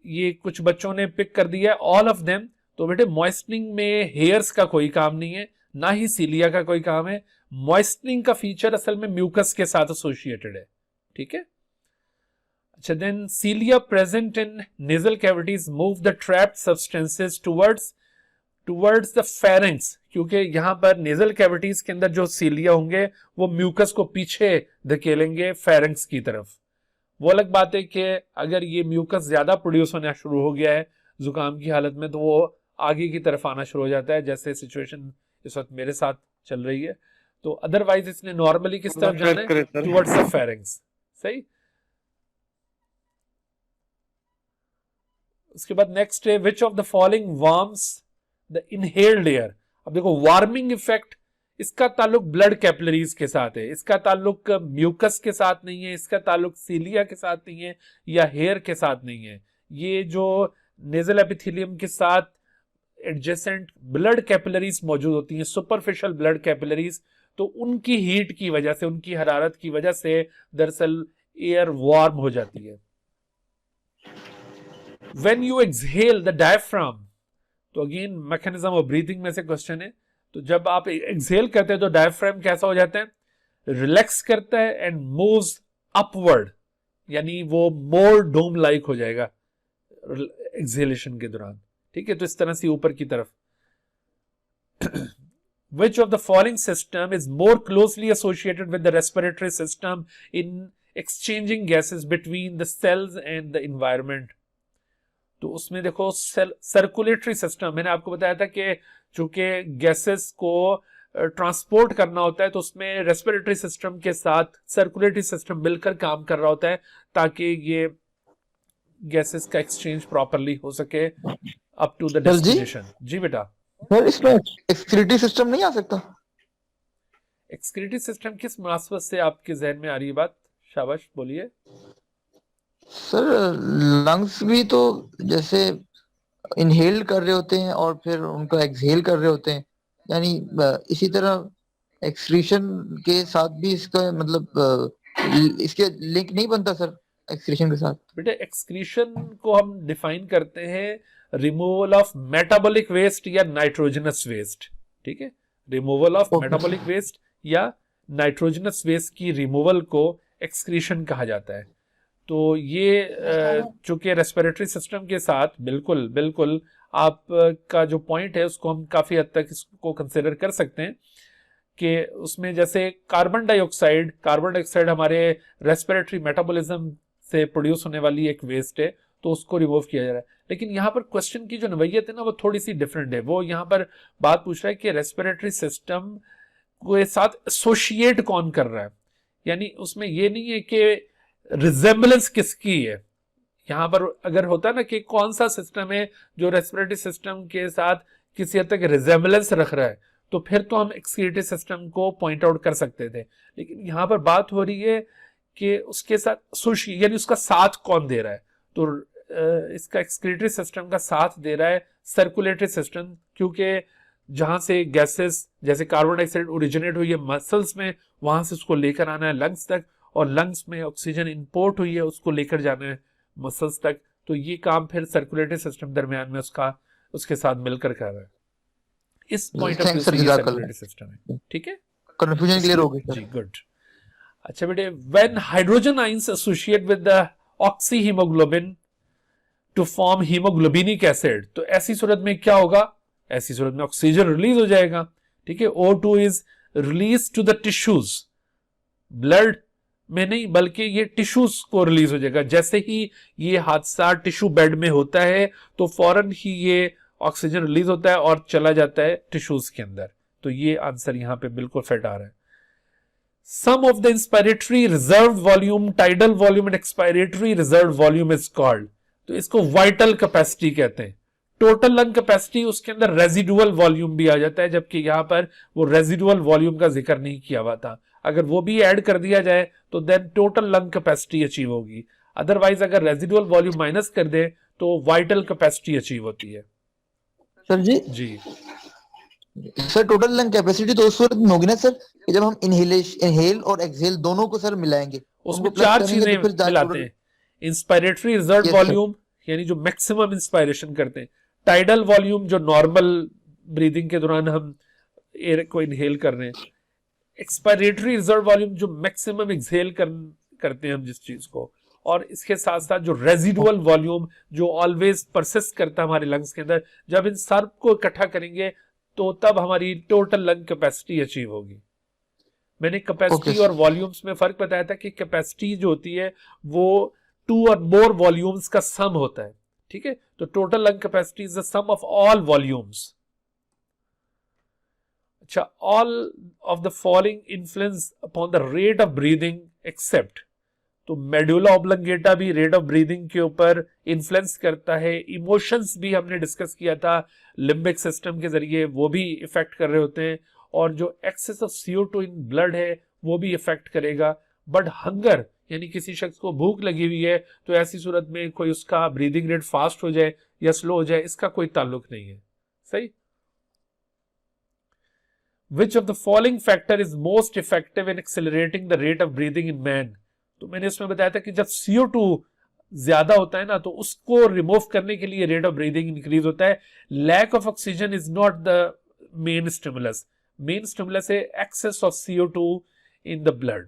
C: ये कुछ बच्चों ने पिक कर दिया all of them. तो बेटे moistening में hairs का कोई काम नहीं है, ना ही सीलिया का कोई काम है. मॉइस्टनिंग का फीचर असल में म्यूकस के साथ एसोसिएटेड है. ठीक है. अच्छा, then cilia present in nasal cavities move the trapped substances towards the pharynx, क्योंकि यहां पर नेजल कैविटीज के अंदर जो सीलिया होंगे वो म्यूकस को पीछे धकेलेंगे फेरेंक्स की तरफ. वो अलग बात है कि अगर ये म्यूकस ज्यादा प्रोड्यूस होना शुरू हो गया है जुकाम की हालत में तो वो आगे की तरफ आना शुरू हो जाता है, जैसे सिचुएशन इस वक्त मेरे साथ चल रही है. तो अदरवाइज इसने नॉर्मली किस तरफ जाना है, टुवर्ड्स द फेरेंक्स. सही. उसके बाद नेक्स्ट है विच of the following warms the inhaled air. अब देखो वार्मिंग इफेक्ट इसका ताल्लुक ब्लड कैपिलरीज के साथ है, इसका ताल्लुक म्यूकस के साथ नहीं है, इसका ताल्लुक सीलिया के साथ नहीं है या हेयर के साथ नहीं है. ये जो नेजल एपिथेलियम के साथ एडजेसेंट ब्लड कैपिलरीज मौजूद होती हैं, सुपरफिशियल ब्लड कैपिलरीज, तो उनकी हीट की वजह से, उनकी हरारत की वजह से दरअसल एयर वार्म हो जाती है. When you exhale the diaphragm, तो अगेन मैकेनिज्म ऑफ ब्रीथिंग में से क्वेश्चन है. तो जब आप एक्सहेल करते हैं तो डायफ्राम कैसा हो जाता है, रिलैक्स करता है एंड मूव्स अपवर्ड, यानी वो मोर डोम लाइक हो जाएगा एक्सहेलेशन के दौरान. ठीक है, तो इस तरह से ऊपर की तरफ. Which of the following system is more closely associated with the respiratory system in exchanging gases between the cells and the environment? तो उसमें देखो सर्कुलेटरी सिस्टम, मैंने आपको बताया था कि चूंकि गैसेस को ट्रांसपोर्ट करना होता है तो उसमें रेस्पिरेटरी सिस्टम के साथ सर्कुलेटरी सिस्टम मिलकर काम कर रहा होता है ताकि ये गैसेस का एक्सचेंज प्रॉपरली हो सके अप टू द डेस्टिनेशन. जी बेटा.
E: सर इसमें एक्सक्रीटरी सिस्टम नहीं आ सकता?
C: एक्सक्रीटरी सिस्टम किस मुनासबत से आपके जहन में आ रही है बात? शाबाश, बोलिए।
E: सर लंग्स भी तो जैसे इनहेल कर रहे होते हैं और फिर उनको एक्सहेल कर रहे होते हैं, यानी इसी तरह एक्सक्रीशन के साथ भी इसका मतलब इसके लिंक नहीं बनता सर एक्सक्रीशन के साथ?
C: बेटे एक्सक्रीशन को हम डिफाइन करते हैं रिमूवल ऑफ मेटाबॉलिक वेस्ट या नाइट्रोजनस वेस्ट, ठीक है। Removal of
E: Okay.
C: Metabolic waste या नाइट्रोजनस वेस्ट की रिमूवल को एक्सक्रीशन कहा जाता है। तो ये चूंकि रेस्पिरेटरी सिस्टम के साथ बिल्कुल बिल्कुल आपका जो पॉइंट है उसको हम काफी हद तक इसको कंसिडर कर सकते हैं कि उसमें जैसे कार्बन डाइऑक्साइड हमारे रेस्पिरेटरी मेटाबॉलिज्म से प्रोड्यूस होने वाली एक वेस्ट है, तो उसको रिमूव किया जा रहा है। लेकिन यहाँ पर क्वेश्चन की जो नवैयत है ना वो थोड़ी सी डिफरेंट है। वो यहाँ पर बात पूछ रहा है कि रेस्पिरेटरी सिस्टम के साथ एसोसिएट कौन कर रहा है, यानी उसमें ये नहीं है कि रिजेम्बलेंस किसकी है। यहां पर अगर होता है ना कि कौन सा सिस्टम है जो रेस्पिरेटरी सिस्टम के साथ किसी हद तक रिजेम्बलेंस रख रहा है, तो फिर तो हम एक्सक्रीटरी सिस्टम को पॉइंट आउट कर सकते थे। लेकिन यहां पर बात हो रही है कि उसके साथ यानी उसका साथ कौन दे रहा है, तो इसका एक्सक्रीटरी सिस्टम का साथ दे रहा है सर्कुलेटरी सिस्टम, क्योंकि जहां से गैसेस जैसे कार्बन डाइऑक्साइड ओरिजिनेट हुई है मसल्स में, वहां से उसको लेकर आना है लंग्स तक, और लंग्स में ऑक्सीजन इंपोर्ट हुई है उसको लेकर जाना है मसल्स तक। तो ये काम फिर सर्कुलेटरी सिस्टम दरमियान में उसके साथ मिलकर कर रहा है। इस पॉइंट ऑफ व्यू से ये सर्कुलेटरी सिस्टम है, ठीक है।
E: कंफ्यूजन क्लियर हो गई
C: जी, गुड। अच्छा बेटे, when hydrogen ions associate with the oxyhaemoglobin to form haemoglobinic acid, तो ऐसी सूरत में क्या होगा? ऐसी सूरत में ऑक्सीजन रिलीज हो जाएगा, ठीक है। O2 is release to the tissues, blood में नहीं बल्कि ये टिश्यूज को रिलीज हो जाएगा। जैसे ही ये हादसा टिश्यू बेड में होता है तो फौरन ही ये ऑक्सीजन रिलीज होता है और चला जाता है टिश्यूज के अंदर। तो ये आंसर यहां पे बिल्कुल फिट आ रहा है। Sum of the inspiratory reserve volume, tidal volume and expiratory reserve volume is called, तो इसको वाइटल कैपेसिटी कहते हैं। टोटल लंग कैपेसिटी, उसके अंदर रेजिडुअल वॉल्यूम भी आ जाता है, जबकि यहां पर वो रेजिडुअल वॉल्यूम का जिक्र नहीं किया हुआ था। अगर वो भी ऐड कर दिया जाए तो then total lung capacity achieve होगी। अदरवाइज अगर रेजिडुअल वॉल्यूम माइनस कर दे तो वाइटल कैपेसिटी अचीव होती है।
E: सर जी सर टोटल लंग कैपेसिटी तो उस सूरत में होगी ना सर कि जब हम इनहेल और एक्सहेल दोनों को सर मिलाएंगे,
C: उसमें चार चीजें मिलाते हैं। इंस्पायरेटरी रिजर्व वॉल्यूम यानी जो मैक्सिमम इंस्पायरेशन करते हैं, टाइडल वॉल्यूम जो नॉर्मल ब्रीदिंग के दौरान हम एयर को इनहेल कर रहे हैं, एक्सपायरेटरी रिजर्व वॉल्यूम जो मैक्सिमम एक्सहेल करते हैं हम जिस चीज को, और इसके साथ साथ जो रेजिडुअल वॉल्यूम जो ऑलवेज परसिस्ट करता है हमारे लंग्स के अंदर। जब इन सब को इकट्ठा करेंगे तो तब हमारी टोटल लंग कैपेसिटी अचीव होगी। मैंने कैपेसिटी और वॉल्यूम्स में फर्क बताया था कि कैपेसिटी जो होती है वो 2 और मोर वॉल्यूम्स का सम होता है, ठीक है। तो total lung capacity is the sum of all volumes. अच्छा, all of the following influence upon the rate of breathing except, तो मेडुला ऑब्लंगेटा भी रेट ऑफ ब्रीदिंग के ऊपर इन्फ्लुएंस करता है। इमोशंस भी हमने डिस्कस किया था, लिम्बिक सिस्टम के जरिए वो भी इफेक्ट कर रहे होते हैं, और जो access of CO2 in blood है वो भी इफेक्ट करेगा। बट हंगर यानी किसी शख्स को भूख लगी हुई है तो ऐसी सूरत में कोई उसका ब्रीदिंग रेट फास्ट हो जाए या स्लो हो जाए, इसका कोई ताल्लुक नहीं है। सही। Which of the following factor is most effective in accelerating the rate of breathing in man? तो मैंने इसमें बताया था कि जब CO2 ज्यादा होता है ना तो उसको रिमूव करने के लिए रेट ऑफ ब्रीदिंग इंक्रीज होता है। Lack of oxygen is not the main stimulus. Main stimulus है excess of CO2 in the blood.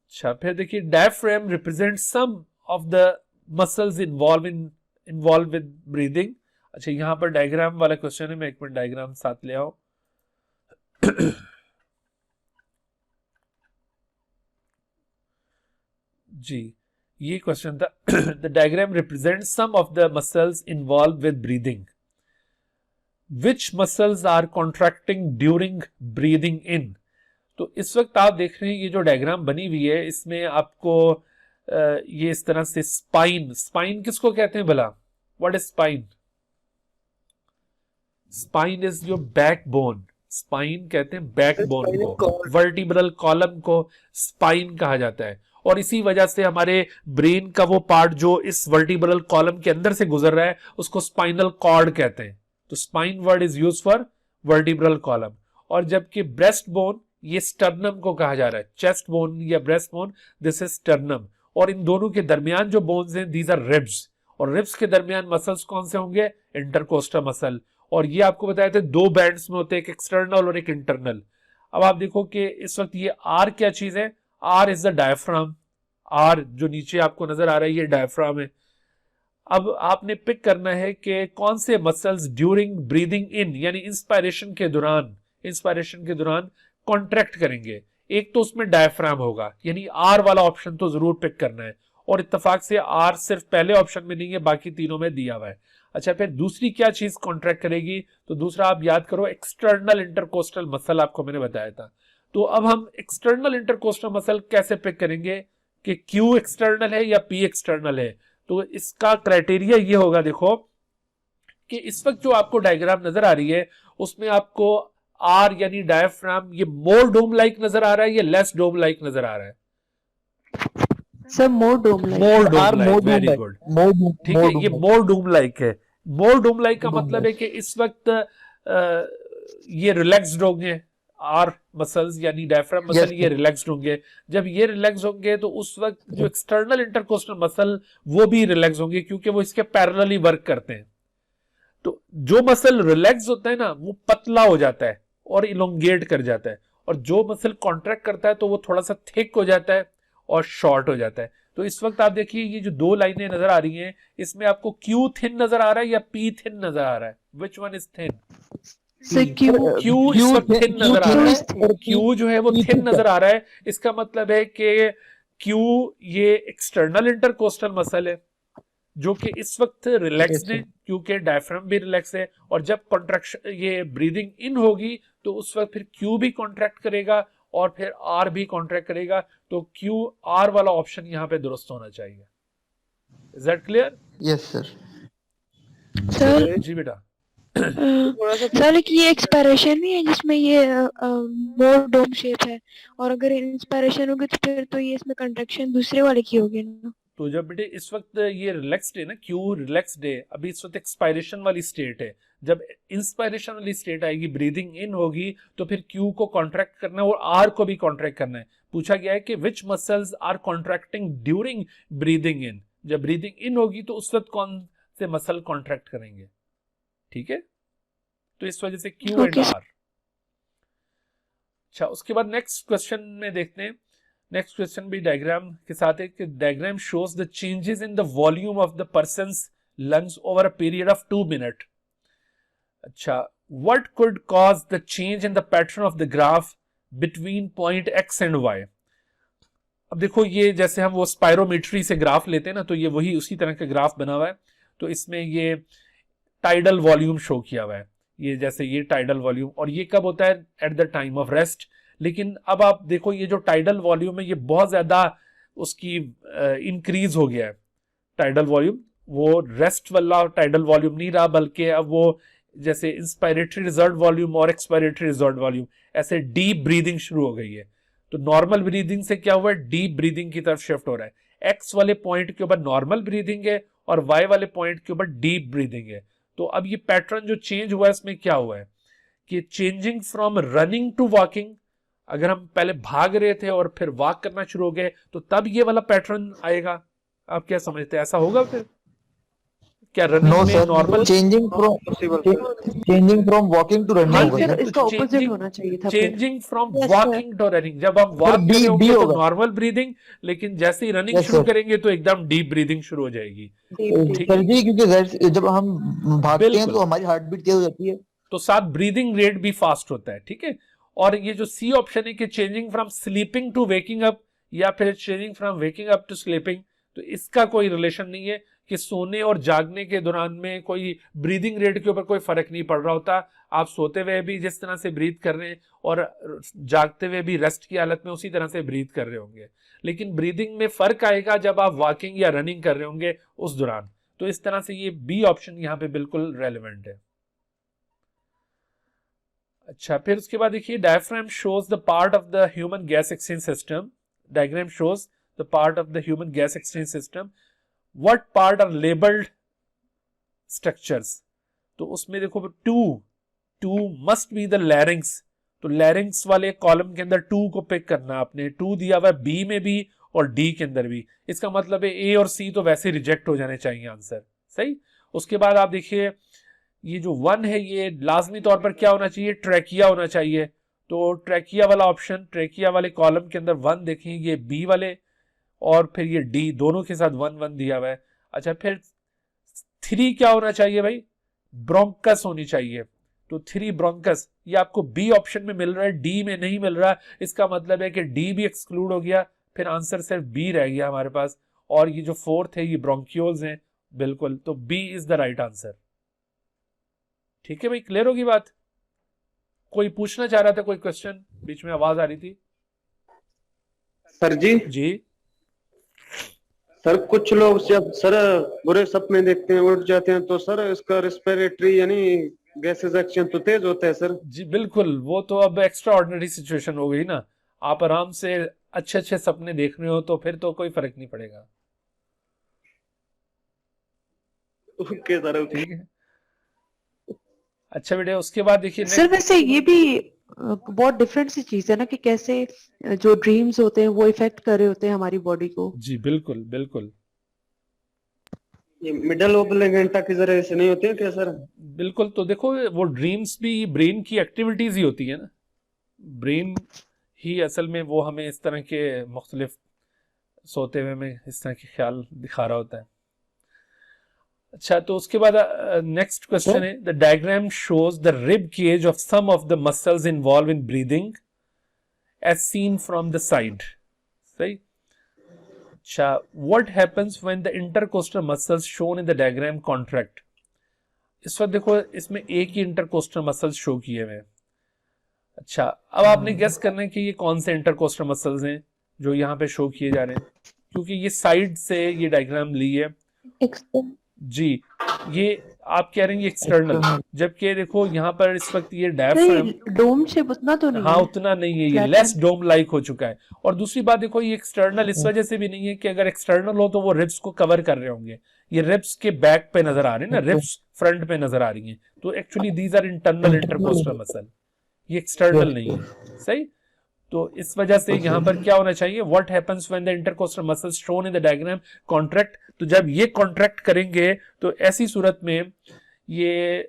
C: अच्छा, फिर देखिए diaphragm represent some of the muscles involve with breathing. अच्छा, यहां पर डायग्राम वाला क्वेश्चन है, मैं एक मिनट डायग्राम साथ ले आओ। जी, ये क्वेश्चन था। The diagram represent some of the muscles involve with breathing. Which muscles are contracting during breathing in. तो इस वक्त आप देख रहे हैं ये जो डायग्राम बनी हुई है इसमें आपको ये इस तरह से स्पाइन किसको कहते हैं भला? What is spine? Spine is your backbone, spine कहते हैं बैकबोन को, वर्टिब्रल कॉलम को स्पाइन कहा जाता है। और इसी वजह से हमारे ब्रेन का वो पार्ट जो इस वर्टिब्रल कॉलम के अंदर से गुजर रहा है उसको स्पाइनल कॉर्ड कहते हैं। तो spine word is use for vertebral column. और जबकि ब्रेस्ट बोन ये स्टर्नम को कहा जा रहा है, चेस्ट बोन या breast bone this is sternum. और इन दोनों के दरमियान जो बोन्स हैं दीज आर रिब्स, और रिब्स के दरमियान मसल्स कौन से होंगे, इंटरकोस्टल मसल। और ये आपको बताया था दो बैंड्स में होते हैं, एक एक्सटर्नल और एक इंटरनल। अब आप देखो कि इस वक्त ये आर क्या चीज है, R is the diaphragm, R जो नीचे आपको नजर आ रहा है ये डायफ्राम है। अब आपने पिक करना है कि कौन से मसल्स ड्यूरिंग ब्रीदिंग इन यानी इंस्पायरेशन के दौरान कॉन्ट्रैक्ट करेंगे। एक तो उसमें डायफ्राम होगा, यानी आर वाला ऑप्शन तो जरूर पिक करना है। और इत्तेफाक से आर सिर्फ पहले ऑप्शन में नहीं है, बाकी तीनों में दिया हुआ है। अच्छा, फिर दूसरी क्या चीज कॉन्ट्रैक्ट करेगी, तो दूसरा आप याद करो एक्सटर्नल इंटरकोस्टल मसल, आपको मैंने बताया था। तो अब हम एक्सटर्नल इंटरकोस्टल मसल कैसे पिक करेंगे कि क्यू एक्सटर्नल है या पी एक्सटर्नल है। तो इसका क्राइटेरिया ये होगा, देखो कि इस वक्त जो आपको डायग्राम नजर आ रही है उसमें आपको आर यानी डायफ्राम ये मोर डोम लाइक नजर आ रहा है या लेस डोम लाइक नजर आ रहा है?
G: सर मोर डोम लाइक,
C: मोर डोम लाइक, वेरी गुड, ठीक है, ये मोर डोम लाइक है। मोर डोम लाइक का मतलब है कि इस वक्त ये रिलैक्स्ड होंगे, आर मसल्स यानी डायफ्राम मसल ये रिलैक्स्ड होंगे। जब ये रिलैक्स होंगे तो उस वक्त जो एक्सटर्नल इंटरकोस्टल मसल वो भी रिलैक्स होंगे, क्योंकि वो इसके पैरेलली वर्क करते हैं। तो जो मसल रिलैक्स होता है ना वो पतला हो जाता है और इलोंगेट कर जाता है, और जो मसल कॉन्ट्रैक्ट करता है तो वो थोड़ा सा थिक हो जाता है और शॉर्ट हो जाता है। तो इस वक्त आप देखिए ये जो दो लाइनें नजर आ रही हैं इसमें आपको क्यू थिन नजर आ रहा है या पी थिन नजर आ रहा है, which one is thin?
G: Sir
C: Q इस वक्त थिन नजर आ रहा है, क्यू जो है वो थिन नजर आ रहा है। इसका मतलब है कि क्यू ये एक्सटर्नल इंटरकोस्टल मसल है जो कि इस वक्त रिलैक्स है, क्योंकि डायफ्राम भी रिलैक्स है। और जब कॉन्ट्रैक्शन ये ब्रीदिंग इन होगी तो उस वक्त फिर क्यू भी कॉन्ट्रैक्ट करेगा और फिर आर भी कॉन्ट्रैक्ट करेगा। तो क्यू आर वाला ऑप्शन यहाँ पे दुरुस्त होना चाहिए। Is that clear?
E: Yes sir.
G: Sir
C: जी बेटा।
G: सर ये एक्सपायरेशन भी है जिसमें ये मोर डोम शेप है, और अगर इंस्पायरेशन होगी तो फिर तो ये इसमें कंट्रैक्शन दूसरे वाले की होगी ना।
C: तो जब बेटे इस वक्त ये रिलैक्स्ड है ना, क्यू रिलैक्स्ड है, अभी इस वक्त एक्सपायरेशन वाली स्टेट है। जब इंस्पायरेशन वाली स्टेट आएगी, ब्रीदिंग इन होगी, तो फिर क्यू को कॉन्ट्रैक्ट करना है और आर को भी कॉन्ट्रैक्ट करना है। पूछा गया है कि which muscles are contracting during breathing in. जब ब्रीदिंग इन होगी तो उस वक्त कौन से मसल कॉन्ट्रैक्ट करेंगे, ठीक है? तो इस वजह से क्यू एंड आर। अच्छा, उसके बाद नेक्स्ट क्वेश्चन में देखते हैं। नेक्स्ट क्वेश्चन भी डायग्राम के साथ है कि diagram shows the changes in the volume of the person's lungs over a period of 2 minute. अच्छा, what could cause the change in the pattern of the graph between point X and Y. अब देखो ये जैसे हम वो spirometry से graph लेते हैं ना, तो ये वही उसी तरह का ग्राफ बना हुआ है। तो इसमें ये टाइडल वॉल्यूम शो किया हुआ है, ये जैसे ये टाइडल वॉल्यूम, और ये कब होता है, at the time of rest. लेकिन अब आप देखो ये जो टाइडल वॉल्यूम है ये बहुत ज्यादा उसकी इंक्रीज हो गया है। टाइडल वॉल्यूम वो रेस्ट वाला टाइडल वॉल्यूम नहीं रहा, बल्कि अब वो जैसे इंस्पायरेटरी रिजर्व वॉल्यूम और एक्सपायरेटरी रिजर्व वॉल्यूम ऐसे डीप ब्रीदिंग शुरू हो गई है। तो नॉर्मल ब्रीदिंग से क्या हुआ है, डीप ब्रीदिंग की तरफ शिफ्ट हो रहा है। एक्स वाले पॉइंट के ऊपर नॉर्मल ब्रीदिंग है और वाई वाले पॉइंट के ऊपर डीप ब्रीदिंग है। तो अब ये पैटर्न जो चेंज हुआ है इसमें क्या हुआ है कि changing from running to walking, अगर हम पहले भाग रहे थे और फिर वॉक करना शुरू हो गए तो तब ये वाला पैटर्न आएगा। आप क्या समझते हैं, ऐसा होगा फिर क्या रनिंग
E: नो
C: में
E: sir,
C: normal
E: changing from walking to running
G: हाँ
E: होगा
G: सर,
E: सर।
G: इसका ऑपोजिट होना चाहिए था फिर।
C: Changing from
G: Yes, sir.
C: Walking to running, जब हम वॉक
E: डी
C: कर रहे होंगे तो
E: होगा।
C: नॉर्मल ब्रीदिंग, लेकिन जैसे ही रनिंग
E: Yes,
C: शुरू
E: sir.
C: करेंगे तो एकदम डीप ब्रीदिंग शुरू हो जाएगी। ठीक
E: सर
C: है,
E: जी, क्योंकि जब हम भागते हैं
C: बिल्कुल।
E: तो हमारी हार्ट बीट तेज हो जाती है,
C: तो साथ ब्रीदिंग रेट भी फास्ट होता है, ठीक है। और ये जो सी ऑप्शन है कि changing from sleeping to waking up या फिर changing from waking up to sleeping, तो इसका कोई रिलेशन नहीं है कि सोने और जागने के दौरान में कोई ब्रीदिंग रेट के ऊपर कोई फर्क नहीं पड़ रहा होता। आप सोते हुए भी जिस तरह से ब्रीथ कर रहे हैं और जागते हुए भी रेस्ट की हालत में उसी तरह से ब्रीथ कर रहे होंगे, लेकिन ब्रीदिंग में फर्क आएगा जब आप वॉकिंग या रनिंग कर रहे होंगे उस दौरान। तो इस तरह से ये बी ऑप्शन यहाँ पे बिल्कुल रेलेवेंट है। अच्छा, फिर उसके बाद देखिए diaphragm shows the part of the human gas exchange system. Diagram shows the part of the human gas exchange system. What part are labelled structures. तो उसमें देखो two must be the larynx. तो लैरिंग्स वाले column के अंदर 2 को pick करना आपने. 2 दिया हुआ है बी में भी और डी के अंदर भी. इसका मतलब है ए और सी तो वैसे रिजेक्ट हो जाने चाहिए आंसर. सही. उसके बाद आप देखिए ये जो 1 है ये लाजमी तौर पर क्या होना चाहिए, ट्रैकिया होना चाहिए. तो ट्रैकिया वाला ऑप्शन, ट्रैकिया वाले कॉलम के अंदर 1 देखें, ये बी वाले और फिर ये डी दोनों के साथ 1 दिया हुआ है. अच्छा, फिर 3 क्या होना चाहिए भाई, ब्रोंकस होनी चाहिए. तो 3 ब्रोंकस ये आपको बी ऑप्शन में मिल रहा है, डी में नहीं मिल रहा. इसका मतलब है कि डी भी एक्सक्लूड हो गया, फिर आंसर सिर्फ बी रह गया हमारे पास. और ये जो 4th है ये ब्रोंक्यूल्स हैं. बिल्कुल, तो B is the right answer. ठीक है भाई, क्लियर होगी बात. कोई पूछना चाह रहा था, कोई क्वेश्चन, बीच में आवाज आ रही थी.
F: सर जी
C: जी
F: सर, कुछ लोग जब सर बुरे सपने देखते हैं, उठ जाते हैं, तो सर इसका रेस्पिरेटरी यानी गैसेस एक्सचेंज तो तेज होता है सर.
C: जी बिल्कुल, वो तो अब एक्स्ट्रा ऑर्डिनरी सिचुएशन हो गई ना. आप आराम से अच्छे अच्छे सपने देख रहे हो तो फिर तो कोई फर्क नहीं पड़ेगा.
F: Okay sir.
C: ठीक है. अच्छा बेटे, उसके बाद देखिए
H: सर वैसे ये भी बहुत डिफरेंट सी चीज है ना कि कैसे जो ड्रीम्स होते हैं वो इफेक्ट कर रहे होते हैं हमारी बॉडी को.
C: जी बिल्कुल बिल्कुल
F: ये मिडल ओब्लेंगेंटा की जरिए से नहीं होते हैं क्या सर?
C: बिल्कुल. तो देखो वो ड्रीम्स भी ब्रेन की एक्टिविटीज ही होती है ना. ब्रेन ही असल में वो हमें इस तरह के मुख्तलिफ सोते हुए में इस तरह के ख्याल दिखा रहा होता है. अच्छा, तो उसके बाद नेक्स्ट क्वेश्चन है, the diagram shows the rib cage of some of the muscles involve in breathing as seen from the side. सही. अच्छा, what happens when the intercostal muscles shown in the diagram contract. इस वक्त देखो इसमें एक ही intercostal muscles show किए हुए हैं. अच्छा, अब आपने गेस करना है कि ये कौन से इंटरकोस्टल मसल्स हैं जो यहाँ पे शो किए जा रहे हैं, क्योंकि ये साइड से ये डायग्राम ली है. जी, ये आप कह रहे हैं एक्सटर्नल, जबकि देखो यहाँ पर इस वक्त ये डायफ्राम
H: डोम शेप उतना तो नहीं
C: हाँ
H: है.
C: उतना नहीं है, ये लेस डोम लाइक हो चुका है. और दूसरी बात देखो ये एक्सटर्नल इस वजह से भी नहीं है कि अगर एक्सटर्नल हो तो वो रिब्स को कवर कर रहे होंगे. ये रिब्स के बैक पे नजर आ रहे हैं ना, रिब्स फ्रंट पे नजर आ रही हैं. तो actually these are internal intercostal muscle, ये एक्सटर्नल नहीं है. सही. तो इस वजह से यहाँ पर क्या होना चाहिए, what happens when the intercostal muscles shown in the diagram contract. तो जब ये कॉन्ट्रैक्ट करेंगे तो ऐसी सूरत में ये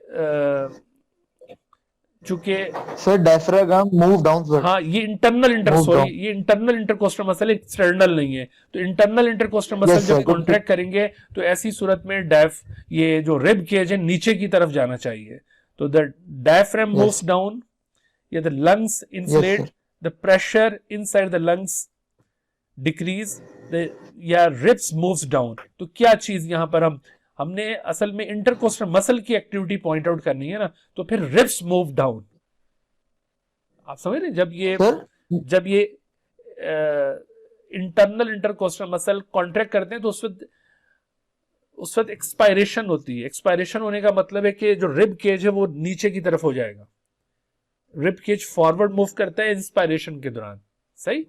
C: चूंकि
E: सर डायफ्राम मूव डाउनवर्ड.
C: हाँ ये इंटरनल ये इंटरनल इंटरकोस्टल मसल, एक्सटर्नल नहीं है. तो इंटरनल इंटरकोस्टल मसल जब कॉन्ट्रैक्ट करेंगे तो ऐसी सूरत में ये जो रिब केज है नीचे की तरफ जाना चाहिए. तो द डायफ्राम मूव्स डाउन, या the lungs inflate, the pressure inside the lungs decrease, या ribs moves down. तो क्या चीज यहां पर हमने असल में इंटरकोस्टल मसल की एक्टिविटी पॉइंट आउट करनी है ना, तो फिर ribs move down. आप समझ रहे, जब ये इंटरनल इंटरकोस्टल मसल कॉन्ट्रैक्ट करते हैं तो उस वक्त एक्सपायरेशन होती है. एक्सपायरेशन होने का मतलब है कि जो रिब केज है वो नीचे की तरफ हो जाएगा. रिब केज फॉरवर्ड मूव करता है इंस्पायरेशन के दौरान. सही.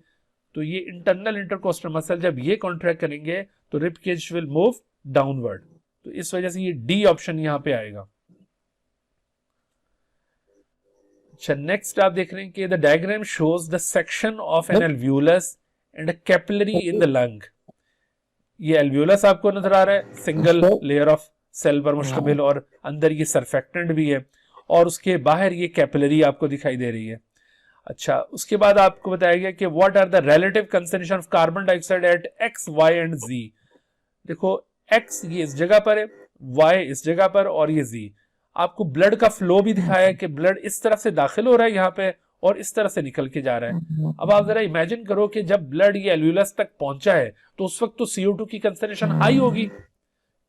C: तो ये इंटरनल इंटरकोस्टल मसल जब ये कॉन्ट्रैक्ट करेंगे तो rib cage will move downward. तो इस वजह से ये डी ऑप्शन यहां पे आएगा. अच्छा, नेक्स्ट आप देख रहे हैं कि the diagram shows the section of an alveolus and a capillary in the lung. ये एल्वियोलस आपको नजर आ रहा है, सिंगल लेयर ऑफ सेल पर मुश्तमिल, और अंदर ये सरफेक्टेंट भी है, और उसके बाहर ये कैपिलरी आपको दिखाई दे रही है. अच्छा, उसके बाद आपको बताया गया कि what are the relative concentration of carbon dioxide at X, Y and Z. देखो एक्स ये इस जगह पर है, वाई इस जगह पर, और ये जी. आपको ब्लड का फ्लो भी दिखाया है कि ब्लड इस तरफ से दाखिल हो रहा है यहाँ पे और इस तरह से निकल के जा रहा है. अब आप जरा इमेजिन करो कि जब ब्लड ये एल्वियोलस तक पहुंचा है तो उस वक्त तो CO2 की कंसंट्रेशन हाई होगी,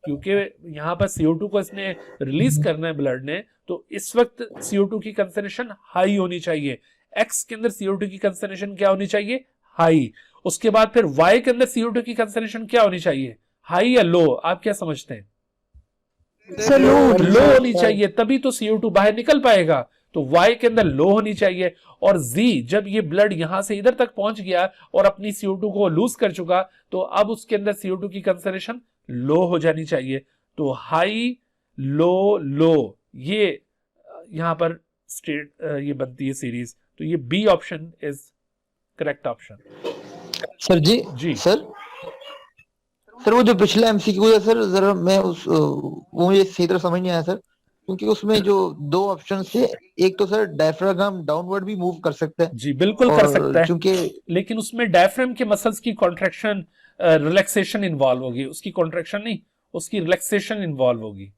C: क्योंकि यहाँ पर CO2 को इसने रिलीज करना है ब्लड ने. तो इस वक्त CO2 की कंसंट्रेशन हाई होनी चाहिए. X के अंदर CO2 की कंसंट्रेशन क्या होनी चाहिए, हाई. उसके बाद फिर Y के अंदर CO2 की कंसंट्रेशन क्या होनी चाहिए, हाई या लो. आप क्या समझते हैं, लो होनी चाहिए, तभी तो CO2 बाहर निकल पाएगा. तो y के अंदर लो होनी चाहिए, और z जब ये ब्लड यहां से इधर तक पहुंच गया और अपनी CO2 को लूज कर चुका, तो अब उसके अंदर CO2 की कंसंट्रेशन लो हो जानी चाहिए। तो हाई लो लो, ये यहां पर स्टेट ये बनती है सीरीज। तो ये B option is correct option.
E: Sir जी
C: जी
E: सर वो जो पिछला एमसीक्यू है सर, जरा मैं वो मुझे सही तरह समझ नहीं आया सर, क्योंकि उसमें जो दो ऑप्शन थे, एक तो सर डायफ्राम डाउनवर्ड भी मूव कर सकता है,
C: जी बिल्कुल कर सकता है,
E: चूंकि
C: लेकिन उसमें डायफ्राम के मसल्स की कॉन्ट्रैक्शन रिलैक्सेशन इन्वॉल्व होगी, उसकी कॉन्ट्रैक्शन नहीं, उसकी रिलैक्सेशन इन्वॉल्व होगी,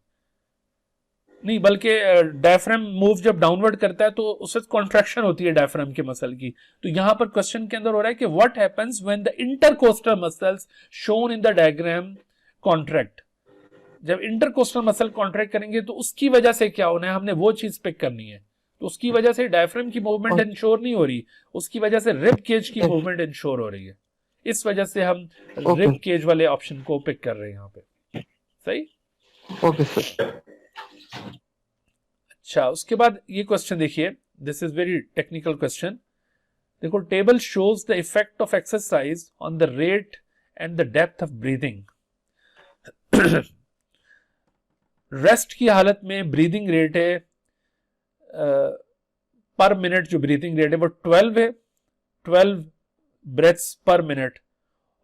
C: नहीं बल्कि डायफ्राम मूव जब डाउनवर्ड करता है तो उससे कॉन्ट्रैक्शन होती है डायफ्राम के मसल की। तो यहां पर क्वेश्चन के अंदर हो रहा है कि what happens when the intercostal muscles shown in the diagram contract. जब इंटरकोस्टल मसल कॉन्ट्रैक्ट करेंगे तो उसकी वजह से क्या होना है, हमने वो चीज पिक करनी है। तो उसकी वजह से डायफ्राम की मूवमेंट इंश्योर नहीं हो रही, उसकी वजह से रिब केज की मूवमेंट इंश्योर हो रही है। इस वजह से हम रिब केज वाले ऑप्शन को पिक कर रहे हैं यहाँ पे। सही,
E: ओके सर।
C: अच्छा, उसके बाद ये क्वेश्चन देखिए, this is very technical question. देखो, table shows the effect of exercise on the rate and the depth of breathing. Rest की हालत में ब्रीदिंग रेट है पर मिनट, जो ब्रीदिंग रेट है वो 12 है, 12 ब्रेथ्स पर मिनट,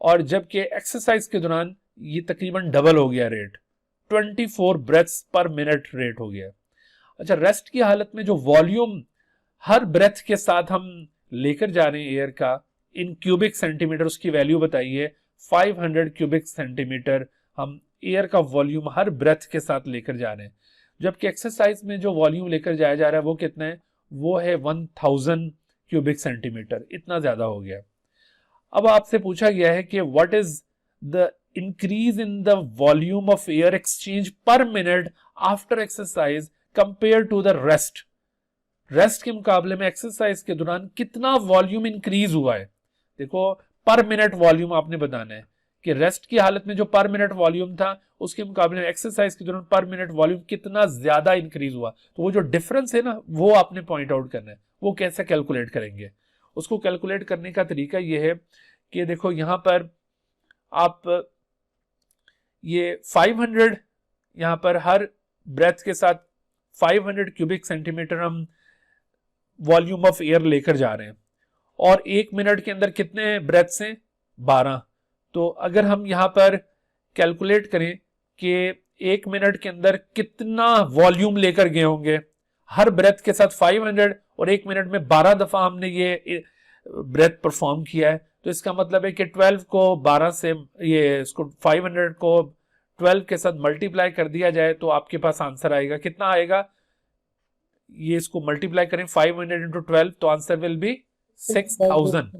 C: और जबकि एक्सरसाइज के दौरान ये तकरीबन डबल हो गया रेट, 24 ब्रेथ्स पर मिनट रेट हो गया। अच्छा, रेस्ट की हालत में जो वॉल्यूम हर ब्रेथ के साथ हम लेकर जा रहे हैं एयर का इन क्यूबिक सेंटीमीटर, उसकी वैल्यू बताइए। 500 क्यूबिक सेंटीमीटर हम एयर का वॉल्यूम हर ब्रेथ के साथ लेकर जा रहे हैं, जबकि एक्सरसाइज में जो वॉल्यूम लेकर जाया जा रहा है वो कितना है, वो है 1000 क्यूबिक सेंटीमीटर, इतना ज्यादा हो गया। अब आपसे पूछा गया है कि what is the increase in the volume of air exchange per minute after exercise compare to the rest. Rest के मुकाबले में एक्सरसाइज के दौरान कितना वॉल्यूम इंक्रीज हुआ है। देखो, पर मिनट वॉल्यूम आपने बताना है कि रेस्ट की हालत में जो पर मिनट वॉल्यूम था उसके मुकाबले में एक्सरसाइज के दौरान पर मिनट वॉल्यूम कितना ज्यादा इंक्रीज हुआ। तो वो जो डिफरेंस है ना, वो आपने पॉइंट आउट करना है। वो कैसे कैलकुलेट करेंगे, उसको कैलकुलेट करने का तरीका ये है कि देखो, यहां पर आप ये 500, यहां पर हर ब्रेथ के साथ 500 क्यूबिक सेंटीमीटर हम वॉल्यूम ऑफ एयर लेकर जा रहे हैं, और 1 मिनट के अंदर कितने ब्रेथ्स हैं, 12। तो अगर हम यहां पर कैलकुलेट करें कि 1 मिनट के अंदर कितना वॉल्यूम लेकर गए होंगे हर ब्रेथ के साथ 500, और 1 मिनट में 12 दफा हमने ये ब्रेथ परफॉर्म किया है, तो इसका मतलब है कि 12 को 12 से, ये इसको 500 को 12 के साथ मल्टीप्लाई कर दिया जाए तो आपके पास आंसर आएगा। कितना आएगा, ये इसको मल्टीप्लाई करें 500 इंटू 12 तो आंसर विल बी 6000।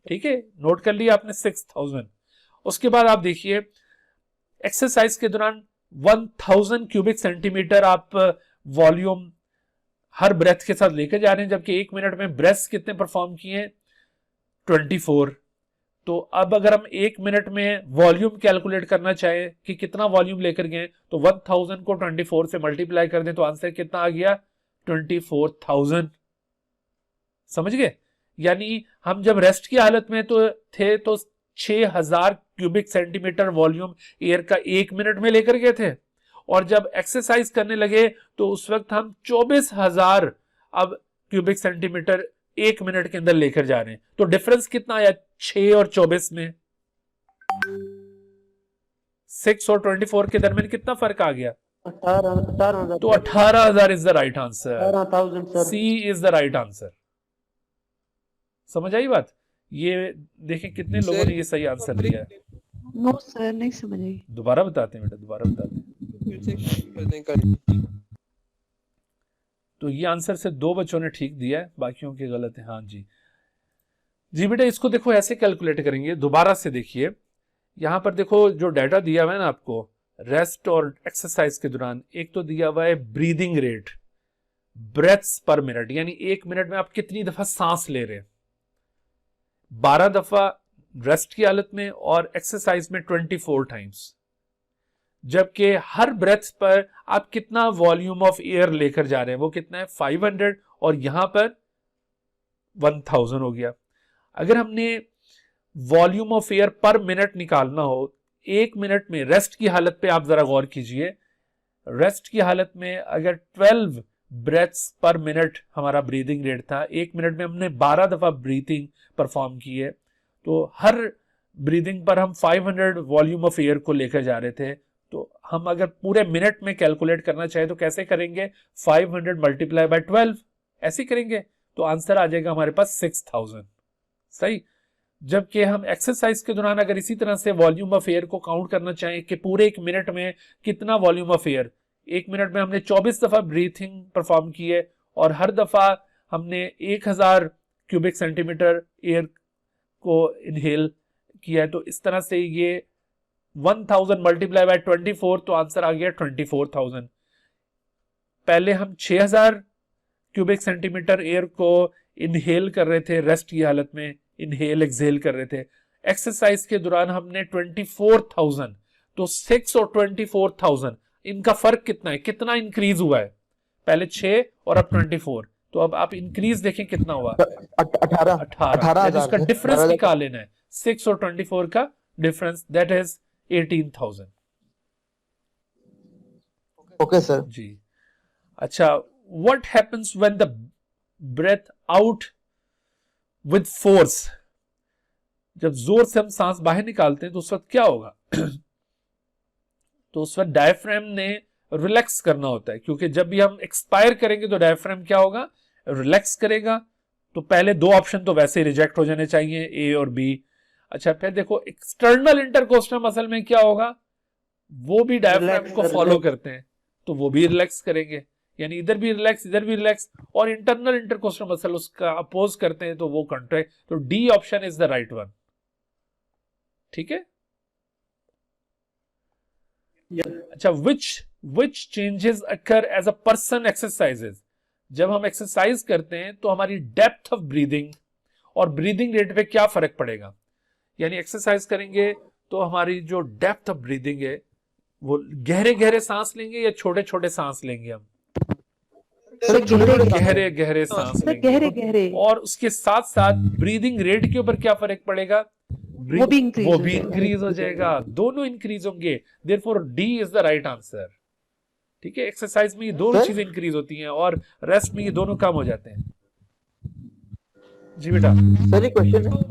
C: ठीक है, नोट कर लिया आपने, 6000। उसके बाद आप देखिए, एक्सरसाइज के दौरान 1000 क्यूबिक सेंटीमीटर आप वॉल्यूम हर ब्रेथ के साथ लेकर जा रहे हैं, जबकि 1 मिनट में ब्रेथ्स कितने परफॉर्म किए, 24। तो अब अगर हम 1 मिनट में वॉल्यूम कैलकुलेट करना चाहें कि कितना वॉल्यूम लेकर गए, तो 1000 को 24 से मल्टीप्लाई कर दें तो आंसर कितना आ गया, 24,000। समझ गए? यानी हम जब रेस्ट की हालत में तो थे तो 6000 क्यूबिक सेंटीमीटर वॉल्यूम एयर का 1 मिनट में लेकर गए थे, और जब एक्सरसाइज करने लगे तो उस वक्त हम 24000 अब क्यूबिक सेंटीमीटर 1 मिनट के अंदर लेकर जा रहे हैं। तो डिफरेंस कितना आया 6 और 24 में, 6 और 24 के दरमियान कितना फर्क आ गया,
F: 18,000।
C: तो 18,000 is the right answer.
F: 18,000 sir.
C: C is the right answer. समझ आई बात? ये देखें कितने लोगों ने ये सही आंसर दिया है।
H: नो सर, नहीं समझ आई।
C: दोबारा बताते हैं बेटा, दोबारा बताते हैं। तो ये आंसर से 2 बच्चों ने ठीक दिया है, बाकियों के गलत है। हाँ जी जी बेटा, इसको देखो ऐसे कैलकुलेट करेंगे। दोबारा से देखिए, यहां पर देखो जो डाटा दिया हुआ है ना आपको रेस्ट और एक्सरसाइज के दौरान, एक तो दिया हुआ है ब्रीदिंग रेट, ब्रेथ्स पर मिनट, यानी 1 मिनट में आप कितनी दफा सांस ले रहे हैं, 12 दफा रेस्ट की हालत में और एक्सरसाइज में 24 टाइम्स। जबकि हर ब्रेथ पर आप कितना वॉल्यूम ऑफ एयर लेकर जा रहे हैं, वो कितना है 500 और यहां पर 1000 हो गया। अगर हमने वॉल्यूम ऑफ एयर पर मिनट निकालना हो, 1 मिनट में रेस्ट की हालत पे आप जरा गौर कीजिए, रेस्ट की हालत में अगर 12 ब्रेथ्स पर मिनट हमारा ब्रीदिंग रेट था, 1 मिनट में हमने 12 दफा ब्रीथिंग परफॉर्म की है, तो हर ब्रीदिंग पर हम 500 वॉल्यूम ऑफ एयर को लेकर जा रहे थे। तो हम अगर पूरे मिनट में कैलकुलेट करना चाहे तो कैसे करेंगे, 500 मल्टीप्लाई बाय 12 ऐसे करेंगे, तो आंसर आ जाएगा हमारे पास 6000। सही। जबकि हम एक्सरसाइज के दौरान अगर इसी तरह से वॉल्यूम ऑफ एयर को काउंट करना चाहें कि पूरे 1 मिनट में कितना वॉल्यूम ऑफ एयर, 1 मिनट में हमने 24 दफा ब्रीथिंग परफॉर्म की है और हर दफा हमने 1000 क्यूबिक सेंटीमीटर एयर को इनहेल किया है, तो इस तरह से ये 1000 मल्टीप्लाई बाय 24, तो आंसर आ गया 24000। पहले हम 6000 क्यूबिक सेंटीमीटर एयर को इनहेल कर रहे थे रेस्ट की हालत में, इनहेल एक्सहेल कर रहे थे। एक्सरसाइज के दौरान हमने 24000, तो 6 और 24000 इनका फर्क कितना है, कितना इंक्रीज हुआ है, पहले 6 और अब 24, तो अब आप इंक्रीज देखें कितना हुआ, 18। इसका डिफरेंस निकाल लेना है, 6 और 24 का difference, that is 18000।
E: Okay sir
C: जी। अच्छा, what happens when the breath out with force, जब जोर से हम सांस बाहर निकालते हैं तो उस वक्त क्या होगा तो उस वक्त डायफ्राम ने रिलैक्स करना होता है, क्योंकि जब भी हम एक्सपायर करेंगे तो डायफ्राम क्या होगा, रिलैक्स करेगा। तो पहले 2 ऑप्शन तो वैसे रिजेक्ट हो जाने चाहिए, ए और बी। अच्छा, फिर देखो एक्सटर्नल इंटरकोस्टल मसल में क्या होगा, वो भी डायफ्राम को फॉलो करते हैं, तो वो भी रिलैक्स करेंगे, यानी इधर भी रिलैक्स इधर भी रिलैक्स, और इंटरनल इंटरकोस्टल मसल उसका अपोज करते हैं तो वो कॉन्ट्रैक्ट। तो D option is the right one. ठीक है। अच्छा, which changes occur as a person exercises, जब हम एक्सरसाइज करते हैं तो हमारी डेप्थ ऑफ ब्रीदिंग और ब्रीदिंग रेट पे क्या फर्क पड़ेगा, यानी एक्सरसाइज करेंगे तो हमारी जो डेप्थ ऑफ ब्रीदिंग है वो गहरे गहरे सांस लेंगे या छोटे छोटे सांस लेंगे, हम गहरे गहरे सांस लेंगे,
H: गहरे गहरे,
C: और उसके साथ साथ ब्रीदिंग रेट के ऊपर क्या फर्क पड़ेगा,
H: वो भी
C: इंक्रीज हो जाएगा, दोनों इंक्रीज होंगे। Therefore D is the right answer. ठीक है, एक्सरसाइज में ये दोनों चीजें इंक्रीज होती हैं और रेस्ट में ये दोनों कम हो जाते हैं। जी बेटा।
E: सर एक क्वेश्चन है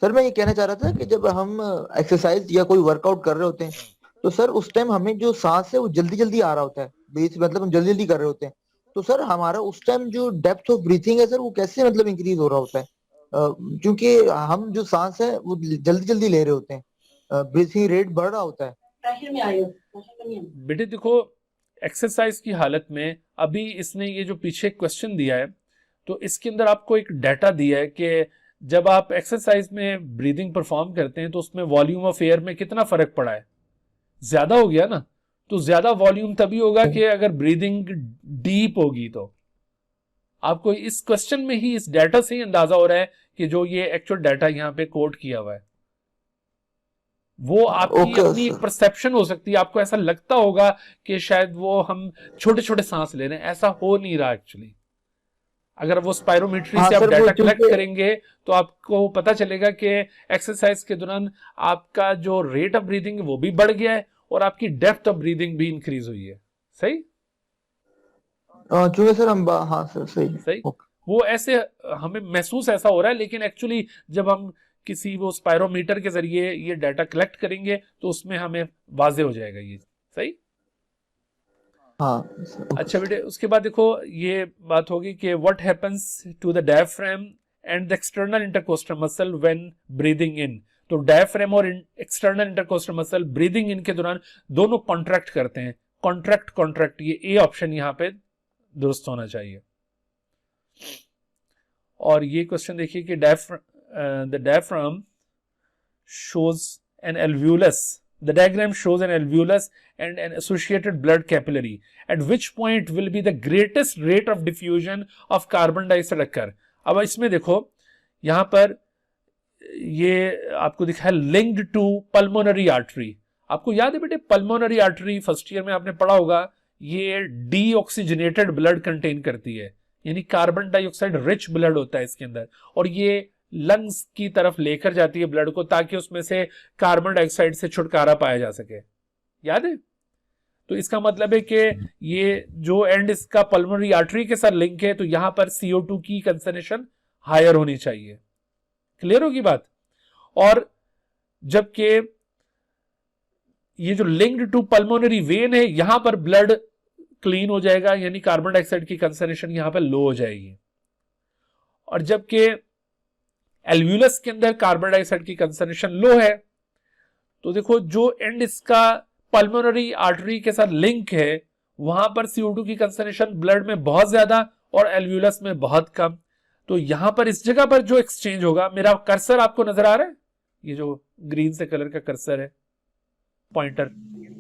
E: सर, मैं ये कहना चाह रहा था कि जब हम एक्सरसाइज या कोई वर्कआउट कर रहे होते हैं तो सर उस टाइम हमें जो सांस है वो जल्दी जल्दी आ रहा होता है, मतलब हम जल्दी जल्दी कर रहे होते हैं, तो सर हमारा उस टाइम जो डेप्थ ऑफ ब्रीथिंग है सर वो कैसे मतलब इंक्रीज हो रहा होता है, क्योंकि हम जो सांस है वो जल्दी जल्दी ले रहे होते हैं, ब्रीथिंग रेट बढ़ रहा होता है।
C: बेटे देखो, एक्सरसाइज की हालत में अभी इसने ये जो पीछे क्वेश्चन दिया है तो इसके अंदर आपको एक डाटा दिया है कि जब आप एक्सरसाइज में ब्रीदिंग परफॉर्म करते हैं तो उसमें वॉल्यूम ऑफ एयर में कितना फर्क पड़ा है, ज्यादा हो गया ना। तो ज्यादा वॉल्यूम तभी होगा कि अगर ब्रीदिंग डीप होगी। तो आपको इस क्वेश्चन में ही, इस डाटा से ही अंदाजा हो रहा है कि जो ये एक्चुअल डाटा यहाँ पे कोट किया हुआ है वो आपकी अपनी एक परसेप्शन हो सकती है, आपको ऐसा लगता होगा कि शायद वो हम छोटे छोटे सांस ले रहे हैं, ऐसा हो नहीं रहा एक्चुअली। अगर वो स्पायरोमीट्री से आप डाटा कलेक्ट करेंगे तो आपको पता चलेगा कि एक्सरसाइज के दौरान आपका जो रेट ऑफ ब्रीदिंग है वो भी बढ़ गया है और आपकी डेप्थ ऑफ ब्रीदिंग भी इंक्रीज हुई है। सही
E: सर हम हाँ सर सही
C: वो ऐसे हमें महसूस ऐसा हो रहा है, लेकिन एक्चुअली जब हम किसी वो स्पायरोमीटर के जरिए ये डाटा कलेक्ट करेंगे तो उसमें हमें वाजे हो जाएगा ये। सही।
E: हाँ।
C: अच्छा बेटे, उसके बाद देखो ये बात होगी कि what happens to the diaphragm and the external intercostal muscle when breathing in. तो डायफ्राम और external intercostal muscle breathing in के दौरान दोनों कॉन्ट्रैक्ट करते हैं। कॉन्ट्रैक्ट, ये ए ऑप्शन यहाँ पे दुरुस्त होना चाहिए। और ये क्वेश्चन देखिए कि the diaphragm shows N alveolus, the diagram shows an alveolus and an associated blood capillary, at which point will be the greatest rate of diffusion of carbon dioxide occur। अब इसमें देखो यहां पर ये आपको दिखा है linked to pulmonary artery। आपको याद है बेटे पल्मोनरी आर्टरी फर्स्ट ईयर में आपने पढ़ा होगा, ये डीऑक्सीजनेटेड ब्लड कंटेन करती है, यानी कार्बन डाइऑक्साइड रिच ब्लड होता है इसके अंदर, और ये लंग्स की तरफ लेकर जाती है ब्लड को ताकि उसमें से कार्बन डाइऑक्साइड से छुटकारा पाया जा सके। याद है? तो इसका मतलब है कि ये जो एंड इसका पल्मोनरी आर्टरी के साथ लिंक है, तो यहां पर CO2 की कंसंट्रेशन हायर होनी चाहिए। क्लियर होगी बात? और जबकि ये जो लिंक्ड टू पल्मोनरी वेन है, यहां पर ब्लड क्लीन हो जाएगा, यानी कार्बन डाइऑक्साइड की कंसंट्रेशन यहां पर लो हो जाएगी। और जबकि एल्व्यूलस के अंदर कार्बन डाइऑक्साइड की कंसंट्रेशन लो है, तो देखो जो एंड इसका पल्मोनरी आर्टरी के साथ लिंक है, वहां पर CO2 की कंसंट्रेशन ब्लड में बहुत ज्यादा और एल्व्यूलस में बहुत कम। तो यहां पर इस जगह पर जो एक्सचेंज होगा, मेरा कर्सर आपको नजर आ रहा है, ये जो ग्रीन से कलर का कर्सर है, pointer.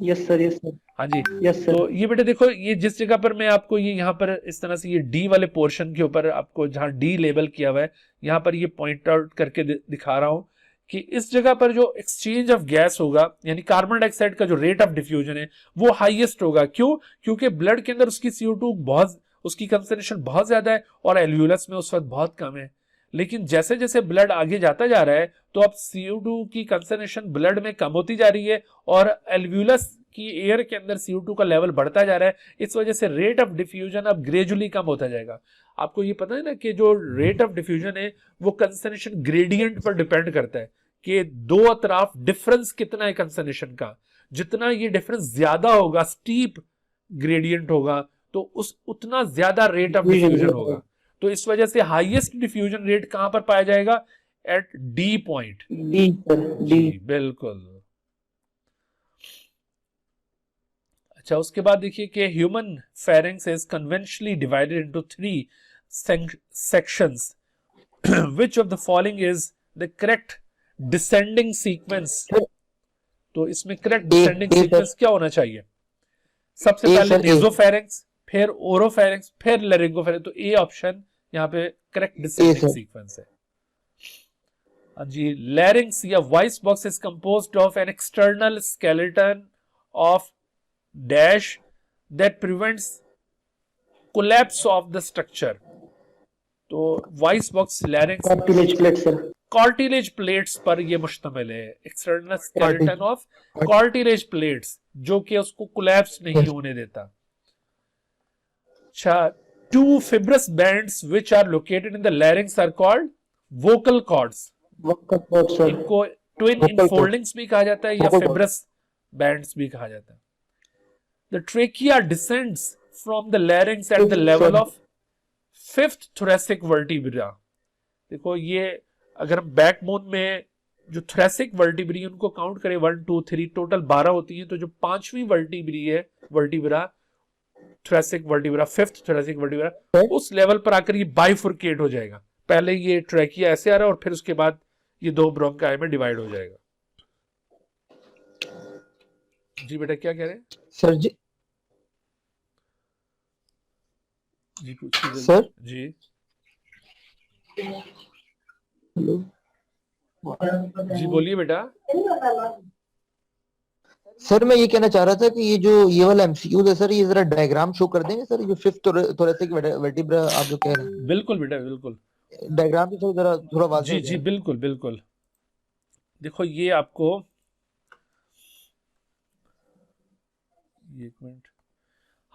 F: Yes sir, yes sir,
C: हाँ जी,
F: यस सर।
C: तो ये बेटे देखो, ये जिस जगह पर मैं आपको ये यहाँ पर इस तरह से ये डी वाले पोर्शन के ऊपर आपको जहां डी लेबल किया हुआ है, यहाँ पर ये पॉइंट आउट करके दिखा रहा हूं कि इस जगह पर जो एक्सचेंज ऑफ गैस होगा, यानी कार्बन डाइऑक्साइड का जो रेट ऑफ डिफ्यूजन है वो हाईएस्ट होगा। क्यों? क्योंकि ब्लड के अंदर उसकी CO2 बहुत, उसकी कंसंट्रेशन बहुत ज्यादा है और एल्व्यूलस में उस वक्त बहुत कम है। लेकिन जैसे जैसे ब्लड आगे जाता जा रहा है, तो अब CO2 की कंसंट्रेशन ब्लड में कम होती जा रही है और एल्व्यूलस की एयर के अंदर CO2 का लेवल बढ़ता जा रहा है। इस वजह से रेट ऑफ डिफ्यूजन अब ग्रेजुअली कम होता जाएगा। आपको ये पता है ना कि जो रेट ऑफ डिफ्यूजन है वो कंसंट्रेशन ग्रेडियंट पर डिपेंड करता है कि दो अतराफ डिफरेंस कितना है कंसंट्रेशन का। जितना ये डिफरेंस ज्यादा होगा, स्टीप ग्रेडियंट होगा, तो उतना ज्यादा रेट ऑफ डिफ्यूजन होगा। तो इस वजह से हाईएस्ट डिफ्यूजन रेट कहां पर पाया जाएगा? At D point.
F: D sir, D.
C: बिल्कुल। अच्छा, उसके बाद देखिए कि human pharynx is conventionally divided into 3 sections. Which of the following is the correct descending sequence? तो इसमें करेक्ट डिसेंडिंग सीक्वेंस क्या होना चाहिए? सबसे पहले नेजोफेरिंक्स, फिर ओरोफेरिंक्स, फिर लैरिंगोफेरिंक्स। तो ए ऑप्शन यहाँ पे करेक्ट डिसेंडिंग सीक्वेंस है। हाँ जी, लैरिंक्स या voice box is composed of an external skeleton of dash that prevents collapse of the structure. तो voice box larynx
F: cartilage plate sir,
C: cartilage plates पर ये मुश्तमिल है। External skeleton of cartilage plates, जो कि उसको कोलैप्स नहीं होने देता। अच्छा, 2 fibrous bands which are located in the larynx are called vocal cords.
F: Vocal cord sir,
C: इनको ट्विन इनफोल्डिंग्स भी कहा जाता है या fibrous bands भी कहा जाता है। The trachea descends from the larynx at the level of 5th thoracic vertebra. देखो ये अगर हम बैकबोन में जो थोरेसिक वर्टिब्री उनको काउंट करें 1 2 3 टोटल 12 होती हैं, तो जो 5वीं वर्टिब्री है vertebra, thoracic vertebra, 5th thoracic vertebra, उस लेवल पर आकर ये बाइफुर्केट हो जाएगा। पहले ये ट्रैकिया ऐसे आ रहा है और फिर उसके बाद ये 2 ब्रोंकाई में डिवाइड हो जाएगा। जी बेटा क्या कह रहे हैं
E: सर? जी
C: जी पूछिए
E: सर।
C: जी
E: हेलो
C: जी बोलिए बेटा।
E: सर, मैं ये कहना चाह रहा था कि ये वाला एमसीक्यू है सर, ये जरा डायग्राम शो कर देंगे सर, जो 5th थोरेसिक वर्टिब्रा आप जो कह रहे हैं।
C: बिल्कुल बेटा बिल्कुल,
E: डायग्राम से जरा थोड़ा वाज़ेह
C: जी
E: हो
C: जी
E: जाए।
C: बिल्कुल बिल्कुल। देखो ये आपको एक मिनट,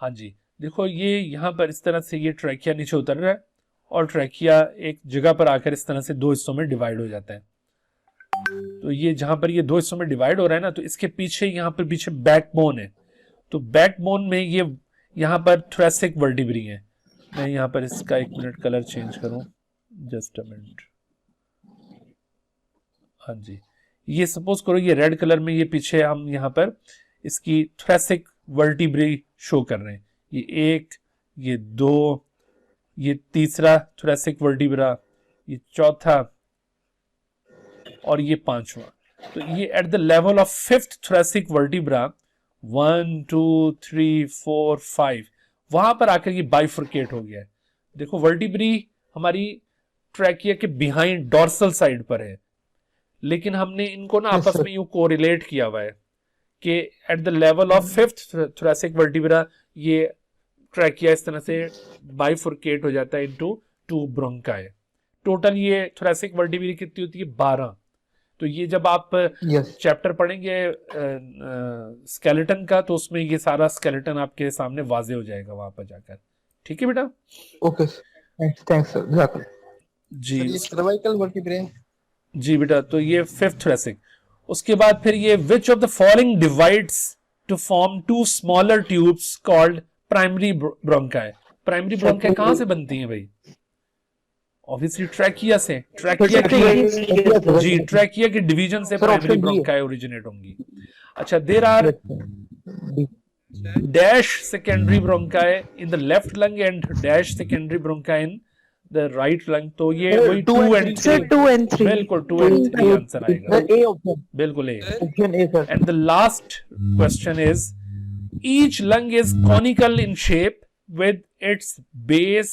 C: हाँ जी देखो ये यहाँ पर इस तरह से ये ट्रैकिया नीचे उतर रहा है और ट्रैकिया एक जगह पर आकर इस तरह से 2 हिस्सों में डिवाइड हो जाता है। तो ये जहां पर ये 2 हिस्सों में डिवाइड हो रहा है ना, तो इसके पीछे यहाँ पर पीछे बैकबोन है। तो बैकबोन में ये यहाँ पर थोरेसिक वर्टिब्री है। मैं यहाँ पर इसका 1 मिनट कलर चेंज करूं, जस्ट अ मिनट। हाँ जी, ये सपोज करो ये रेड कलर में ये पीछे हम यहाँ पर इसकी थोरेसिक वर्टिब्री शो कर रहे हैं। ये 1, ये 2, ये तीसरा थोरेसिक वर्टिब्रा, ये चौथा और ये 5वां। तो ये at the level of 5th thoracic vertebra 1 2 3 4 5 वहां पर आकर ये बाइफर्केट हो गया है। देखो वर्टिब्री हमारी ट्रैकिया के बिहाइंड डॉर्सल साइड पर है, लेकिन हमने इनको ना आपस में यूं कोरिलेट किया हुआ है कि at the level of 5th thoracic vertebra ये ट्रैकिया इस तरह से बाइफुरकेट हो जाता है इनटू 2 ब्रोंकाई। टोटल ये थोरेसिक वर्टिब्रा कितनी होती है? 12। तो ये जब आप चैप्टर पढ़ेंगे स्केलेटन का तो उसमें ये सारा स्केलेटन आपके सामने वाजे हो जाएगा वहां पर जाकर। ठीक है बेटा?
E: Okay, thanks sir.
C: जी
E: सर्वाइकल वर्टिब्रा।
C: जी बेटा, तो ये 5th thoracic। उसके बाद फिर ये which of the following divides to form 2 smaller tubes called primary bronchi. Primary bronchi कहां से बनती हैं भाई? ऑब्वियसली ट्रैकिया से। ट्रैकिया की डिवीजन से प्राइमरी ब्रोंकाई ओरिजिनेट होंगी। अच्छा, there are dash secondary bronchi in the left lung and dash secondary bronchi in the right lung. तो ये वही 2 and 3। बिल्कुल 2 and 3 आंसर आएगा। बिल्कुल A. And the last question is each lung is conical in shape with its base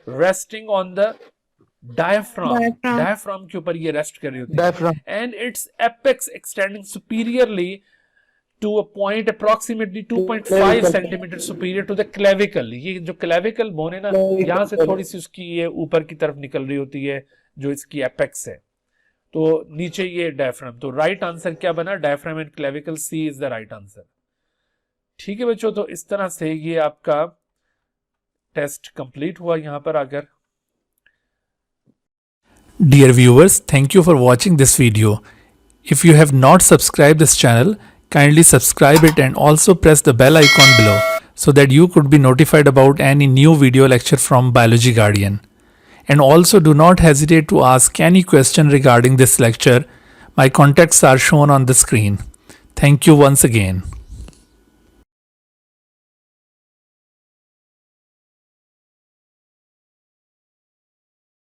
C: resting on the diaphragm के ऊपर ये rest कर रही होती है, and its apex extending superiorly to a point approximately 2.5 centimeter superior to the clavicle। ये जो clavicle bone है ना, यहाँ से थोड़ी सी उसकी ये ऊपर की तरफ निकल रही होती है जो इसकी एपेक्स है, तो नीचे ये डायफ्राम। तो राइट आंसर क्या बना? Diaphragm and clavicle, C is the right answer. ठीक है बच्चों, तो इस तरह से ये आपका टेस्ट कंप्लीट हुआ यहाँ पर आकर।
B: Dear viewers, thank you for watching this video. If you have not subscribed this channel, kindly subscribe it and also press the bell icon below so that you could be notified about any new video lecture from Biology Guardian. And also do not hesitate to ask any question regarding this lecture. My contacts are shown on the screen. Thank you once again.